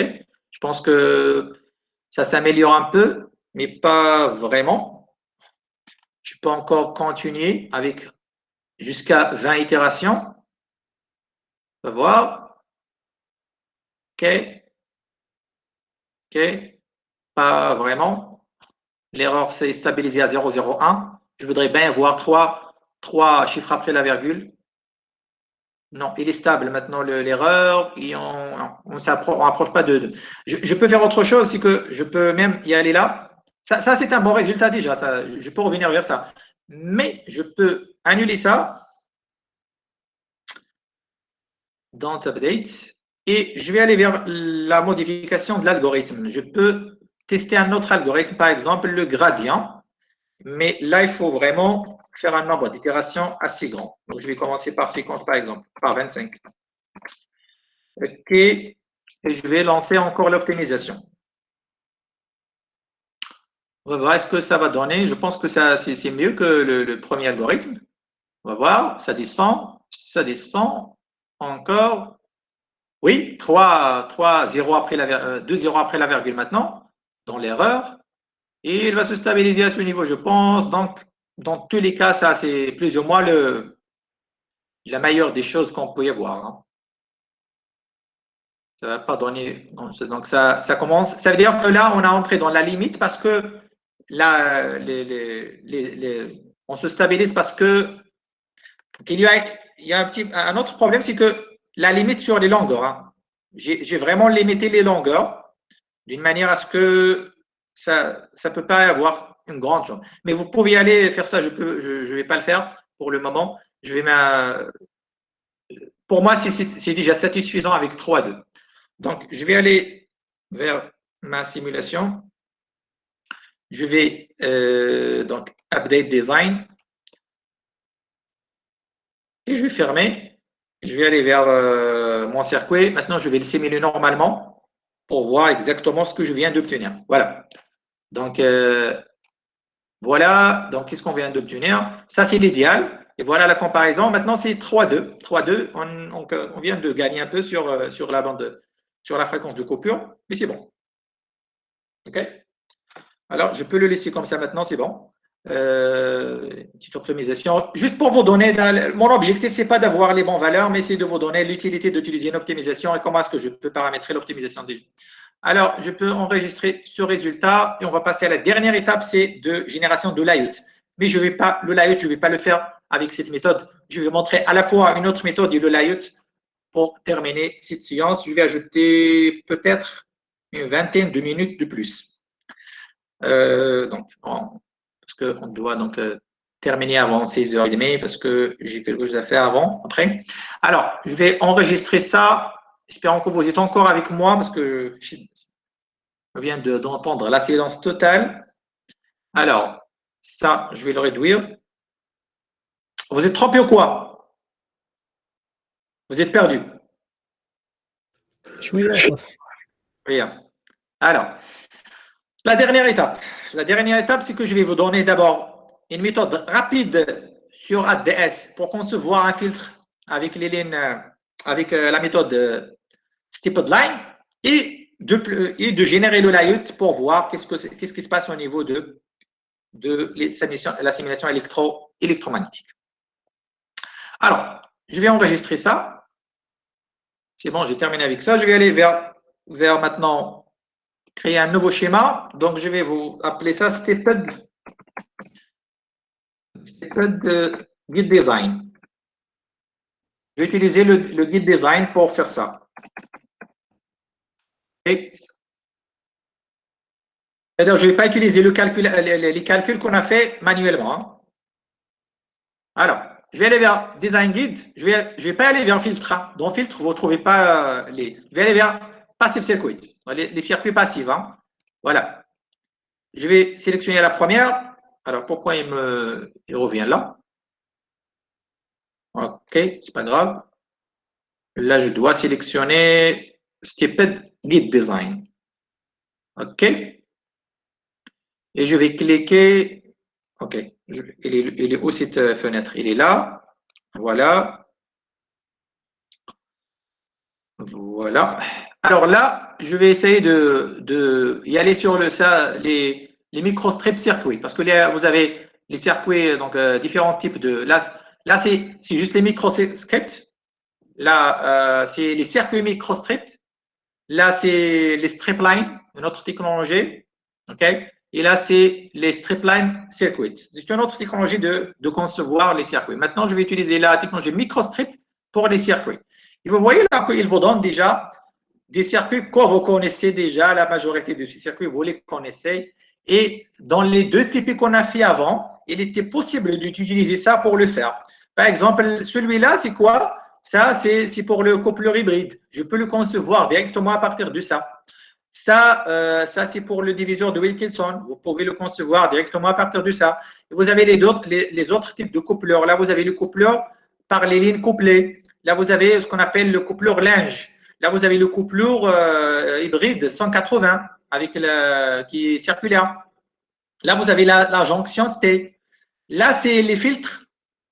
Je pense que ça s'améliore un peu, mais pas vraiment. Je peux encore continuer avec jusqu'à 20 itérations. On va voir. OK. OK. Pas vraiment. L'erreur s'est stabilisée à 0,01. Je voudrais bien voir trois chiffres après la virgule. Non, il est stable maintenant l'erreur et on n'approche pas de. Je peux faire autre chose, c'est que je peux même y aller là. Ça c'est un bon résultat déjà. Ça, je peux revenir vers ça. Mais je peux annuler ça. Don't update. Et je vais aller vers la modification de l'algorithme. Je peux tester un autre algorithme, par exemple le gradient. Mais là, il faut vraiment faire un nombre d'itérations assez grand. Donc, je vais commencer par 50, par exemple, par 25. OK. Et je vais lancer encore l'optimisation. On va voir est-ce que ça va donner. Je pense que c'est mieux que le premier algorithme. On va voir. Ça descend. Encore. Oui, 2 zéros après la virgule maintenant, dans l'erreur. Et il va se stabiliser à ce niveau, je pense. Donc, dans tous les cas, ça, c'est plus ou moins la meilleure des choses qu'on peut y avoir. Hein. Ça ne va pas donner. Donc, ça commence. Ça veut dire que là, on a entré dans la limite parce que là, on se stabilise parce que il y a un autre problème, c'est que la limite sur les longueurs. Hein. J'ai vraiment limité les longueurs d'une manière à ce que ça ne peut pas avoir une grande chose. Mais vous pouvez aller faire ça, je ne vais pas le faire pour le moment. Pour moi, c'est déjà satisfaisant avec 3,2. Donc, je vais aller vers ma simulation. Je vais donc Update Design. Et je vais fermer. Je vais aller vers mon circuit. Maintenant, je vais le simuler normalement pour voir exactement ce que je viens d'obtenir. Voilà. Donc, voilà. Donc, qu'est-ce qu'on vient d'obtenir? Ça, c'est l'idéal. Et voilà la comparaison. Maintenant, c'est 3,2. 3,2. On vient de gagner un peu sur la bande, sur la fréquence de coupure, mais c'est bon. OK? Alors, je peux le laisser comme ça maintenant, c'est bon. Petite optimisation. Juste pour vous donner, mon objectif, ce n'est pas d'avoir les bonnes valeurs, mais c'est de vous donner l'utilité d'utiliser une optimisation et comment est-ce que je peux paramétrer l'optimisation des jeux. Alors, je peux enregistrer ce résultat et on va passer à la dernière étape, c'est de génération de layout. Mais je vais pas, le layout, je ne vais pas le faire avec cette méthode. Je vais montrer à la fois une autre méthode et le layout pour terminer cette séance. Je vais ajouter peut-être une vingtaine de minutes de plus. Donc, parce qu'on doit donc terminer avant 16h30 parce que j'ai quelque chose à faire avant, après. Alors, je vais enregistrer ça. Espérons que vous êtes encore avec moi parce que On vient d'entendre la silence totale. Alors, ça, je vais le réduire. Vous êtes trompé ou quoi? Vous êtes perdu? شوية صافي. Rien. Alors, la dernière étape. La dernière étape, c'est que je vais vous donner d'abord une méthode rapide sur ADS pour concevoir un filtre avec les lignes, avec la méthode Stepped Line et de générer le layout pour voir qu'est-ce qui se passe au niveau de la simulation électromagnétique. Alors, je vais enregistrer ça. C'est bon, j'ai terminé avec ça. Je vais aller vers maintenant créer un nouveau schéma. Donc, je vais vous appeler ça Stepped Guide Design. Je vais utiliser le guide design pour faire ça. C'est-à-dire, je ne vais pas utiliser les calculs qu'on a fait manuellement. Hein. Alors, je vais aller vers Design Guide. Je vais pas aller vers Filtre. Hein. Dans Filtre, vous ne trouvez pas les. Je vais aller vers Passive Circuit, les circuits passifs. Hein. Voilà. Je vais sélectionner la première. Alors, pourquoi il revient là? OK, c'est pas grave. Là, je dois sélectionner Stepped Guide Design. OK. Et je vais cliquer. OK. Il est où cette fenêtre? Il est là. Voilà. Voilà. Alors là, je vais essayer de y aller sur les microstrips circuits. Parce que là, vous avez les circuits, donc différents types de. Là c'est juste les microscripts. Là, c'est les circuits microstrips. Là, c'est les strip lines, une autre technologie. OK? Et là, c'est les stripline circuits. C'est une autre technologie de concevoir les circuits. Maintenant, je vais utiliser la technologie microstrip pour les circuits. Et vous voyez là qu'il vous donne déjà des circuits que vous connaissez déjà. La majorité de ces circuits, vous les connaissez. Et dans les deux types qu'on a fait avant, il était possible d'utiliser ça pour le faire. Par exemple, celui-là, c'est quoi? Ça, c'est pour le coupleur hybride. Je peux le concevoir directement à partir de ça. Ça, c'est pour le diviseur de Wilkinson. Vous pouvez le concevoir directement à partir de ça. Et vous avez les autres types de coupleurs. Là, vous avez le coupleur par les lignes couplées. Là, vous avez ce qu'on appelle le coupleur linge. Là, vous avez le coupleur hybride 180 qui est circulaire. Là, vous avez la jonction T. Là, c'est les filtres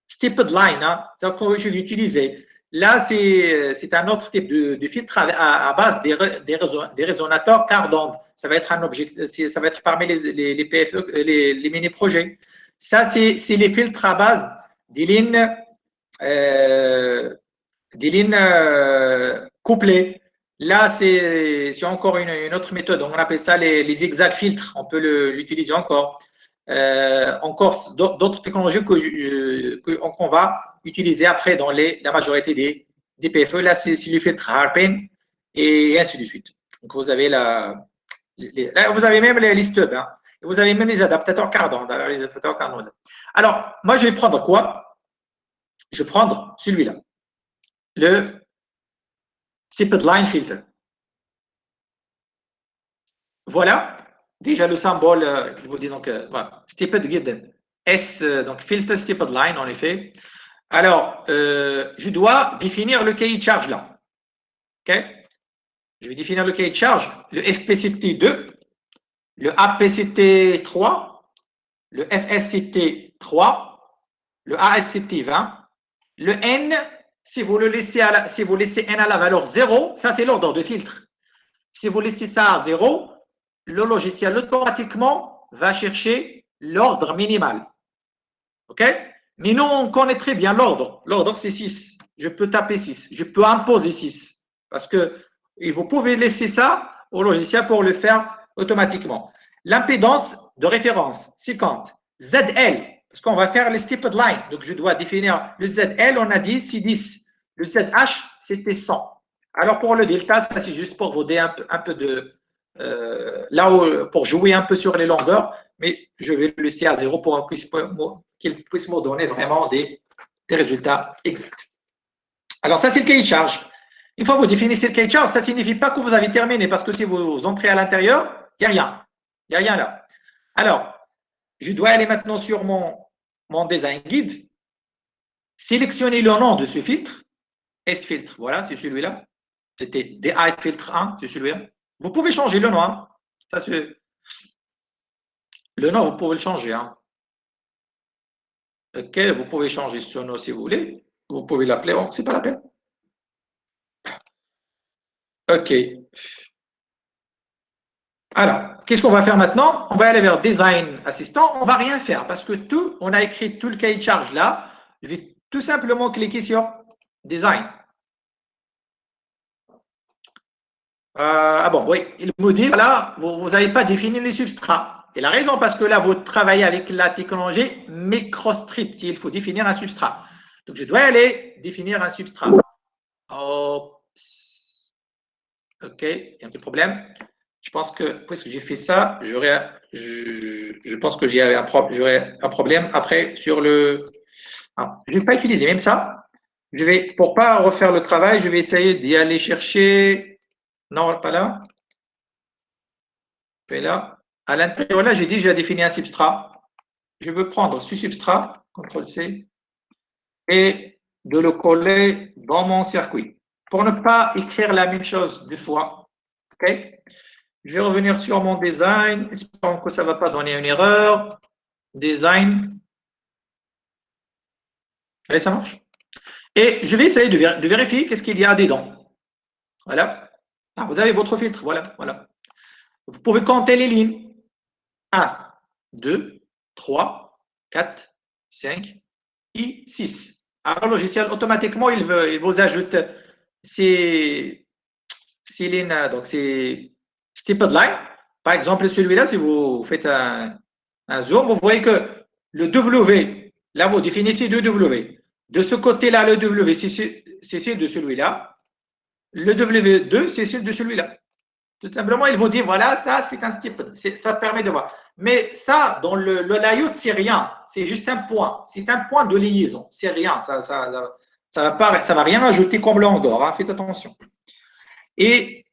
Stepped Line. Hein, c'est ce que je vais utiliser. Là, c'est un autre type de filtre à base des résonateurs quart d'onde. Ça va être un objectif, ça va être parmi les PFE, les mini-projets. Ça, c'est les filtres à base des lignes couplées. Là, c'est encore une autre méthode. On appelle ça les zigzag filtres. On peut l'utiliser encore. Encore d'autres technologies qu'on va utiliser après dans la majorité des PFE. Là, c'est le filtre Harpin et ainsi de suite. Donc, vous avez là, vous avez même les stubs. Hein. Vous avez même les adaptateurs quart d'onde. Alors, moi, je vais prendre quoi? Je vais prendre celui-là. Le Stepped Line Filter. Voilà. Déjà, le symbole, il vous dit donc, voilà, Stepped Guide S, donc Filter Stepped Line, en effet. Alors, je dois définir le cahier de charge là. OK? Je vais définir le cahier de charge, le FPCT 2, le APCT 3, le FSCT 3, le ASCT 20, le N, si vous laissez N à la valeur 0, ça c'est l'ordre de filtre. Si vous laissez ça à 0, le logiciel automatiquement va chercher l'ordre minimal. OK? Mais nous, on connaît très bien l'ordre. L'ordre, c'est 6. Je peux taper 6. Je peux imposer 6. Parce que vous pouvez laisser ça au logiciel pour le faire automatiquement. L'impédance de référence, 50. ZL, parce qu'on va faire les stepped line. Donc, je dois définir le ZL, on a dit, c'est 10. Le ZH, c'était 100. Alors, pour le delta, ça, c'est juste pour vous donner un peu de… pour jouer un peu sur les longueurs, mais je vais le laisser à 0 pour qu'il puisse me donner vraiment des résultats exacts. Alors, ça, c'est le cahier de charge. Une fois que vous définissez le cahier de charge, ça ne signifie pas que vous avez terminé, parce que si vous entrez à l'intérieur, Il n'y a rien. Il n'y a rien là. Alors, je dois aller maintenant sur mon design guide, sélectionner le nom de ce filtre, S-filtre, voilà, c'est celui-là. C'était DAS filtre 1, c'est celui-là. Vous pouvez changer le nom. Hein. Ça, le nom, vous pouvez le changer. Hein. Ok, vous pouvez changer ce nom si vous voulez. Vous pouvez l'appeler, oh, c'est pas la peine. Ok. Alors, qu'est-ce qu'on va faire maintenant? On va aller vers Design Assistant. On ne va rien faire parce que on a écrit tout le cahier de charge là. Je vais tout simplement cliquer sur Design. Ah bon, oui, il me dit, voilà, vous n'avez pas défini les substrats. Et la raison, parce que là, vous travaillez avec la technologie microstrip. Il faut définir un substrat. Donc, je dois aller définir un substrat. Oh, ok, il y a un petit problème. Je pense que, puisque j'ai fait ça, je pense que j'aurai un problème après sur le… Ah, je ne vais pas utiliser même ça. Pour ne pas refaire le travail, je vais essayer d'y aller chercher… Non, pas là. Et là, à l'intérieur, là, j'ai déjà défini un substrat. Je veux prendre ce substrat, CTRL-C, et de le coller dans mon circuit. Pour ne pas écrire la même chose deux fois. OK? Je vais revenir sur mon design. Espérons que ça ne va pas donner une erreur. Design. Et ça marche. Et je vais essayer de vérifier qu'est-ce qu'il y a dedans. Voilà. Ah, vous avez votre filtre. Voilà, voilà. Vous pouvez compter les lignes. 1, 2, 3, 4, 5 et 6. Alors, le logiciel, automatiquement, il vous ajoute ces lignes, donc ces stippled lines. Par exemple, celui-là, si vous faites un zoom, vous voyez que le W, là, vous définissez deux W. De ce côté-là, le W, c'est celui de celui-là. Le W2, c'est celui de celui-là. Tout simplement, il vous dit, voilà, ça, c'est un stippled. Ça permet de voir. Mais ça, dans le layout, c'est rien. C'est juste un point. C'est un point de liaison. C'est rien. Ça va rien ajouter comme longueur. Hein. Faites attention. Et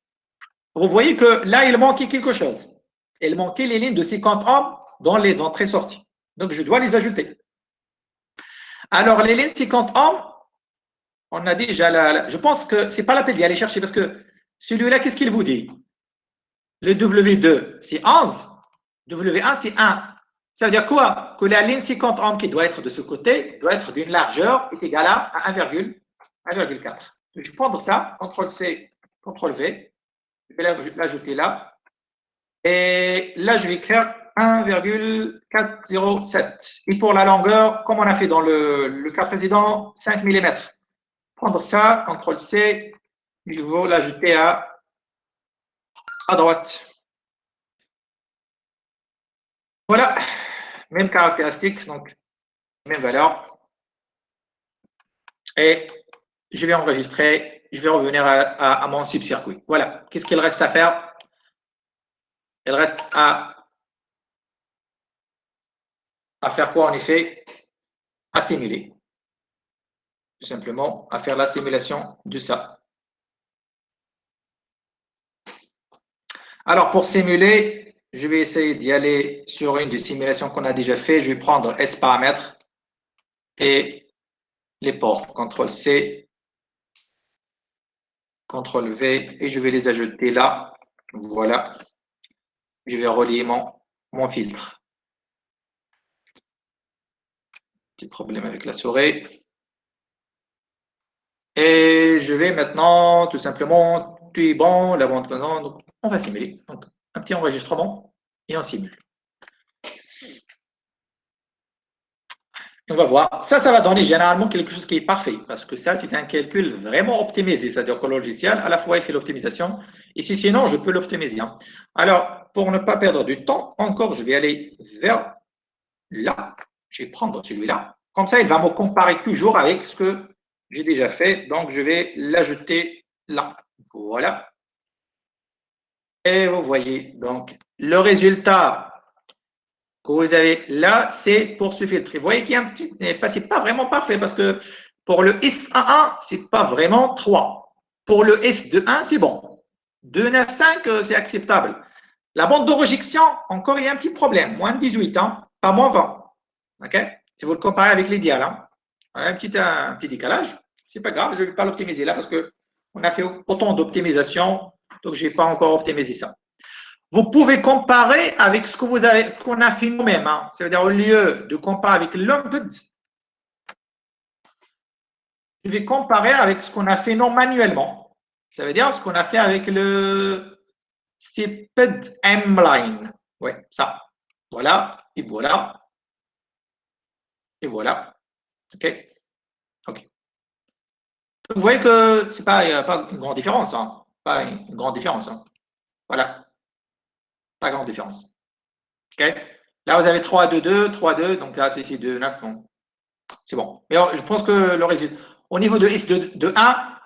vous voyez que là, il manquait quelque chose. Il manquait les lignes de 50 ohms dans les entrées-sorties. Donc, je dois les ajouter. Alors, les lignes 50 ohms, on a déjà je pense que ce n'est pas la peine d'y aller chercher parce que celui-là, qu'est-ce qu'il vous dit? Le W2, c'est 11. W1, c'est 1. Ça veut dire quoi? Que la ligne 50 ohms qui doit être de ce côté doit être d'une largeur est égale à 1,4. Je vais prendre ça, CTRL-C, CTRL-V. Je vais l'ajouter là. Et là, je vais écrire 1,407. Et pour la longueur, comme on a fait dans le cas précédent, 5 mm. Prendre ça, CTRL-C, je vais l'ajouter à droite. Voilà, même caractéristique, donc même valeur. Et je vais enregistrer, je vais revenir à mon subcircuit. Voilà, qu'est-ce qu'il reste à faire? Il reste à faire quoi en effet? À simuler. Tout simplement, à faire la simulation de ça. Alors, pour simuler, je vais essayer d'y aller sur une des simulations qu'on a déjà fait. Je vais prendre S paramètres et les ports. CTRL-C, CTRL-V et je vais les ajouter là. Voilà. Je vais relier mon filtre. Petit problème avec la souris. Et je vais maintenant, tout simplement, tout est bon, la bande présente. Donc, on va simuler. Donc, un petit enregistrement et on simule. On va voir. Ça va donner généralement quelque chose qui est parfait parce que ça, c'est un calcul vraiment optimisé. C'est-à-dire que le logiciel, à la fois, il fait l'optimisation et si sinon, je peux l'optimiser. Alors, pour ne pas perdre du temps, encore, je vais aller vers là. Je vais prendre celui-là. Comme ça, il va me comparer toujours avec ce que j'ai déjà fait. Donc, je vais l'ajouter là. Voilà. Et vous voyez, donc, le résultat que vous avez là, c'est pour ce filtre. Vous voyez qu'il y a un petit… C'est pas vraiment parfait parce que pour le S11, c'est pas vraiment 3. Pour le S21, c'est bon. 295, c'est acceptable. La bande de rejection, encore, il y a un petit problème. Moins 18, hein, pas moins 20. OK? Si vous le comparez avec l'idéal, hein. Un petit décalage. C'est pas grave, je ne vais pas l'optimiser là parce qu'on a fait autant d'optimisation, donc je n'ai pas encore optimisé ça. Vous pouvez comparer avec ce que qu'on a fait nous-mêmes. Hein. C'est-à-dire, au lieu de comparer avec l'Umped, je vais comparer avec ce qu'on a fait non manuellement. Ça veut dire ce qu'on a fait avec le Stiped M-Line. Oui, ça. Voilà, et voilà. Et voilà. OK. OK. Donc, vous voyez que c'est pas, il n'y a pas une grande différence. Hein. Pas une grande différence. Hein. Voilà. Pas grande différence. OK. Là, vous avez 3, 2, 2, 3, 2. Donc là, c'est ici 2, 9. Bon. C'est bon. Mais alors, je pense que le résultat, au niveau de S de 1,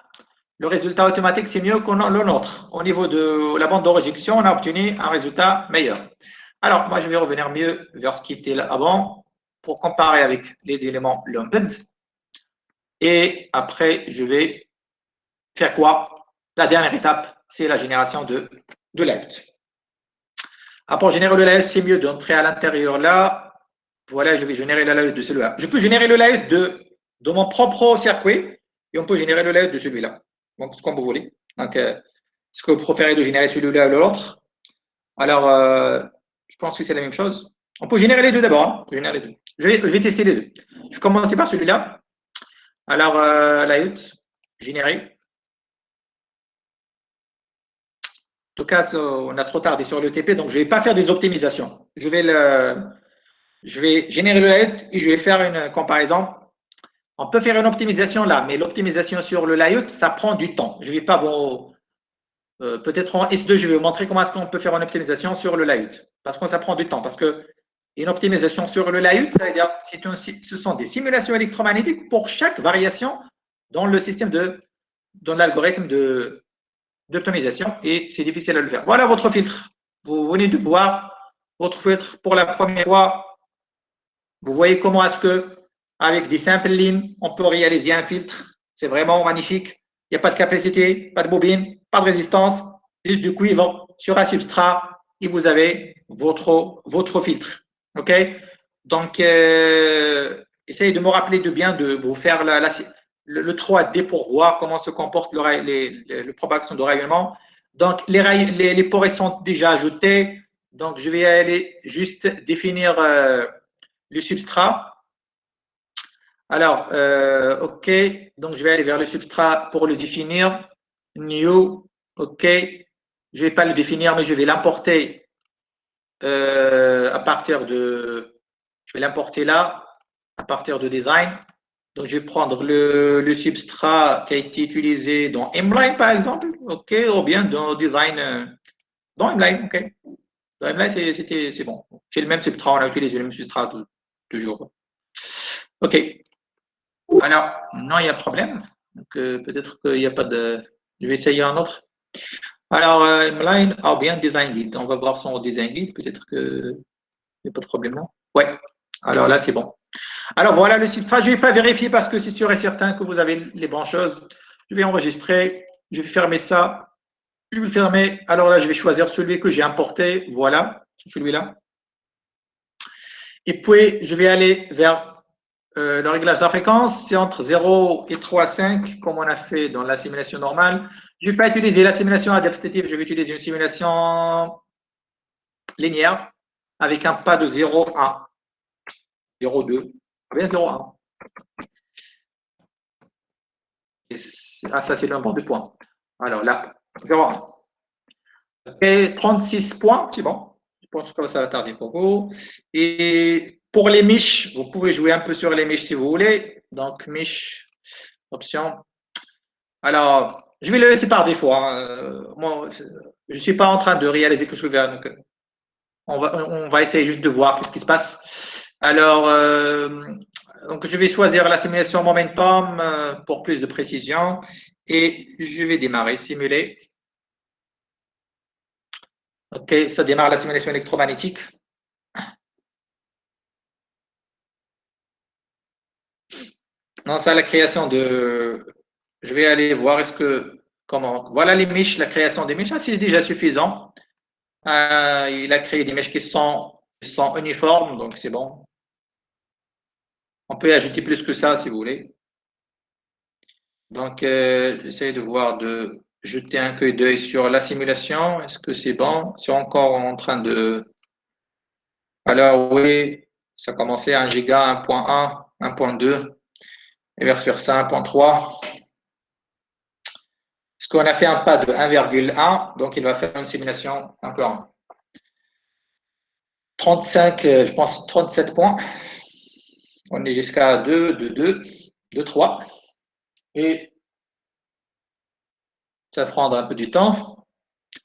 le résultat automatique, c'est mieux que le nôtre. Au niveau de la bande de rejection, on a obtenu un résultat meilleur. Alors, moi, je vais revenir mieux vers ce qui était là avant pour comparer avec les éléments lumped. Et après, je vais faire quoi? La dernière étape, c'est la génération de layout. Pour générer le layout, c'est mieux d'entrer à l'intérieur là. Voilà, je vais générer le layout de celui-là. Je peux générer le layout de mon propre circuit et on peut générer le layout de celui-là. Donc, c'est comme vous voulez. Donc, est-ce que vous préférez de générer celui-là ou l'autre? Alors, je pense que c'est la même chose. On peut générer les deux d'abord. Hein. Générer les deux. Je vais tester les deux. Je vais commencer par celui-là. Alors, layout, générer. En tout cas, on a trop tardé sur le TP, donc je ne vais pas faire des optimisations. Je vais générer le layout et je vais faire une comparaison. On peut faire une optimisation là, mais l'optimisation sur le layout, ça prend du temps. Je ne vais pas vous… peut-être en S2, je vais vous montrer comment est-ce qu'on peut faire une optimisation sur le layout. Parce que ça prend du temps. Parce que une optimisation sur le layout, ça veut dire ce sont des simulations électromagnétiques pour chaque variation dans le système dans l'algorithme d'optimisation et c'est difficile à le faire. Voilà votre filtre. Vous venez de voir votre filtre pour la première fois. Vous voyez comment est-ce que avec des simples lignes, on peut réaliser un filtre. C'est vraiment magnifique. Il n'y a pas de capacité, pas de bobine, pas de résistance, juste du cuivre sur un substrat et vous avez votre filtre. OK? Donc, essayez de me rappeler de bien de vous faire le 3D pour voir comment se comporte le propagation de rayonnement. Donc, les pores sont déjà ajoutés. Donc, je vais aller juste définir le substrat. Alors, OK. Donc, je vais aller vers le substrat pour le définir. New. OK. Je ne vais pas le définir, mais je vais l'importer à partir de… Je vais l'importer là, à partir de design. Donc, je vais prendre le substrat qui a été utilisé dans M-Line, par exemple, OK, ou bien dans design, dans M-Line, OK. Dans M-Line, c'est bon. C'est le même substrat, on a utilisé le même substrat toujours. OK. Alors, non, il y a un problème. Donc, peut-être qu'il n'y a pas de… Je vais essayer un autre. Alors, M-Line, ou bien design guide. On va voir son design guide. Peut-être qu'il n'y a pas de problème, non? Ouais. Alors là, c'est bon. Alors voilà le substrat. Je ne vais pas vérifier parce que c'est sûr et certain que vous avez les bonnes choses. Je vais enregistrer. Je vais fermer ça. Je vais le fermer. Alors là, je vais choisir celui que j'ai importé. Voilà, celui-là. Et puis, je vais aller vers le réglage de la fréquence. C'est entre 0 et 3,5 comme on a fait dans la simulation normale. Je ne vais pas utiliser la simulation adaptative. Je vais utiliser une simulation linéaire avec un pas de 0,1, 0,2. Bien 0,1. Ah, ça, c'est le nombre de points. Alors là, 0,1. OK, 36 points, c'est bon. Je pense que ça va tarder pour vous. Et pour les miches, vous pouvez jouer un peu sur les miches si vous voulez. Donc, miche, option. Alors, je vais le laisser par défaut. Hein. Moi, je ne suis pas en train de réaliser quelque chose. Donc, on va essayer juste de voir ce qui se passe. Alors, donc je vais choisir la simulation momentum pour plus de précision et je vais démarrer, simuler. OK, ça démarre la simulation électromagnétique. Non, ça, la création de… Je vais aller voir est-ce que… Comment… Voilà les miches, la création des miches. Ah, c'est déjà suffisant. Il a créé des mèches qui sont uniformes, donc c'est bon. On peut y ajouter plus que ça si vous voulez. Donc, j'essaie de voir, de jeter un coup d'œil sur la simulation. Est-ce que c'est bon? C'est encore en train de... Alors oui, ça a commencé à 1 giga, 1.1, 1.2, et vice-versa, 1.3. Est-ce qu'on a fait un pas de 1,1, donc il va faire une simulation un peu en 35, je pense 37 points. On est jusqu'à 2, 2, 2, 2, 3. Et ça va prendre un peu du temps.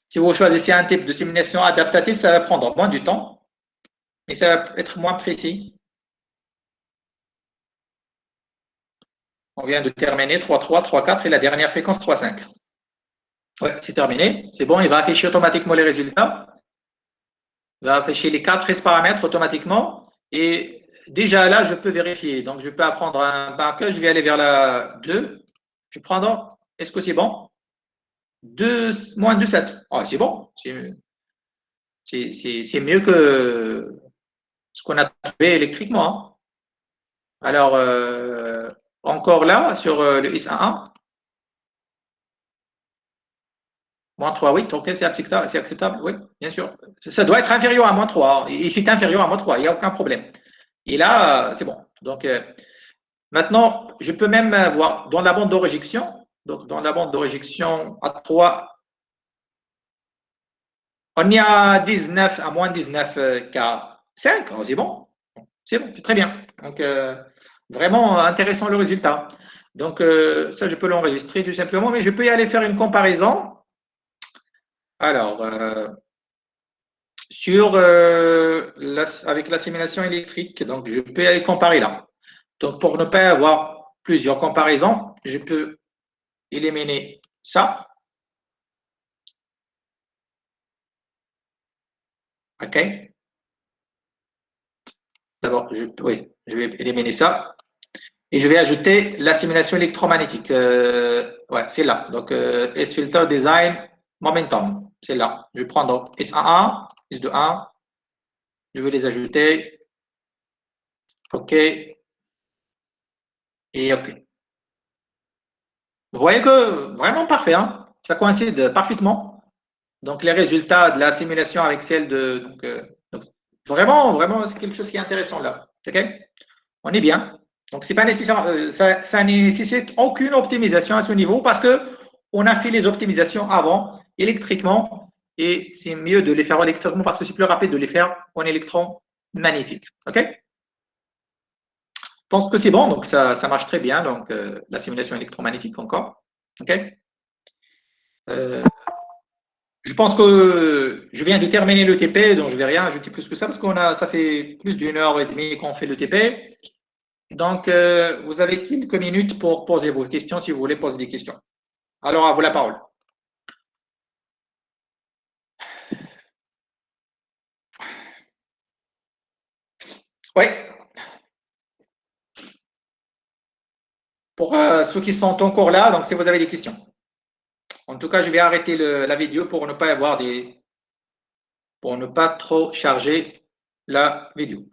Si vous choisissez un type de simulation adaptative, ça va prendre moins du temps, mais ça va être moins précis. On vient de terminer 3.3, 3.4 et la dernière fréquence 3.5. Ouais, c'est terminé. C'est bon, il va afficher automatiquement les résultats. Il va afficher les 4 paramètres automatiquement. Et déjà là, je peux vérifier. Donc, je peux apprendre un package. Je vais aller vers la 2. Je vais prendre, est-ce que c'est bon? Moins 2,7. Ah, c'est bon. C'est mieux que ce qu'on a trouvé électriquement. Hein. Alors, encore là, sur le IS-1, moins 3, oui, ok, c'est acceptable, oui, bien sûr. Ça doit être inférieur à moins 3. Et c'est inférieur à moins 3, il n'y a aucun problème. Et là, c'est bon. Donc, maintenant, je peux même voir dans la bande de réjection, donc dans la bande de réjection à 3, on y a 19 à moins 19 K5, oh, c'est bon. C'est bon, c'est très bien. Donc, vraiment intéressant le résultat. Donc, ça, je peux l'enregistrer tout simplement, mais je peux y aller faire une comparaison. Alors, avec la simulation électrique, donc je peux y aller comparer là. Donc, pour ne pas avoir plusieurs comparaisons, je peux éliminer ça. OK. D'abord, oui, je vais éliminer ça. Et je vais ajouter la simulation électromagnétique. Ouais, c'est là. Donc, S-Filter Design Momentum. C'est là. Je vais prendre S11, S21. Je vais les ajouter. OK. Et OK. Vous voyez que vraiment parfait. Hein? Ça coïncide parfaitement. Donc, les résultats de la simulation avec celle de. Donc, vraiment, vraiment, c'est quelque chose qui est intéressant là. OK? On est bien. Donc, c'est pas nécessaire, ça ne nécessite aucune optimisation à ce niveau parce que on a fait les optimisations avant électriquement et c'est mieux de les faire électriquement parce que c'est plus rapide de les faire en électromagnétique. OK? Je pense que c'est bon, donc ça marche très bien. Donc, la simulation électromagnétique encore. OK? Je pense que je viens de terminer le TP, donc je ne vais rien ajouter plus que ça parce ça fait plus d'1 heure et demie qu'on fait le TP. Donc, vous avez quelques minutes pour poser vos questions si vous voulez poser des questions. Alors, à vous la parole. Oui. Pour ceux qui sont encore là, donc si vous avez des questions. En tout cas, je vais arrêter la vidéo pour ne pas trop charger la vidéo.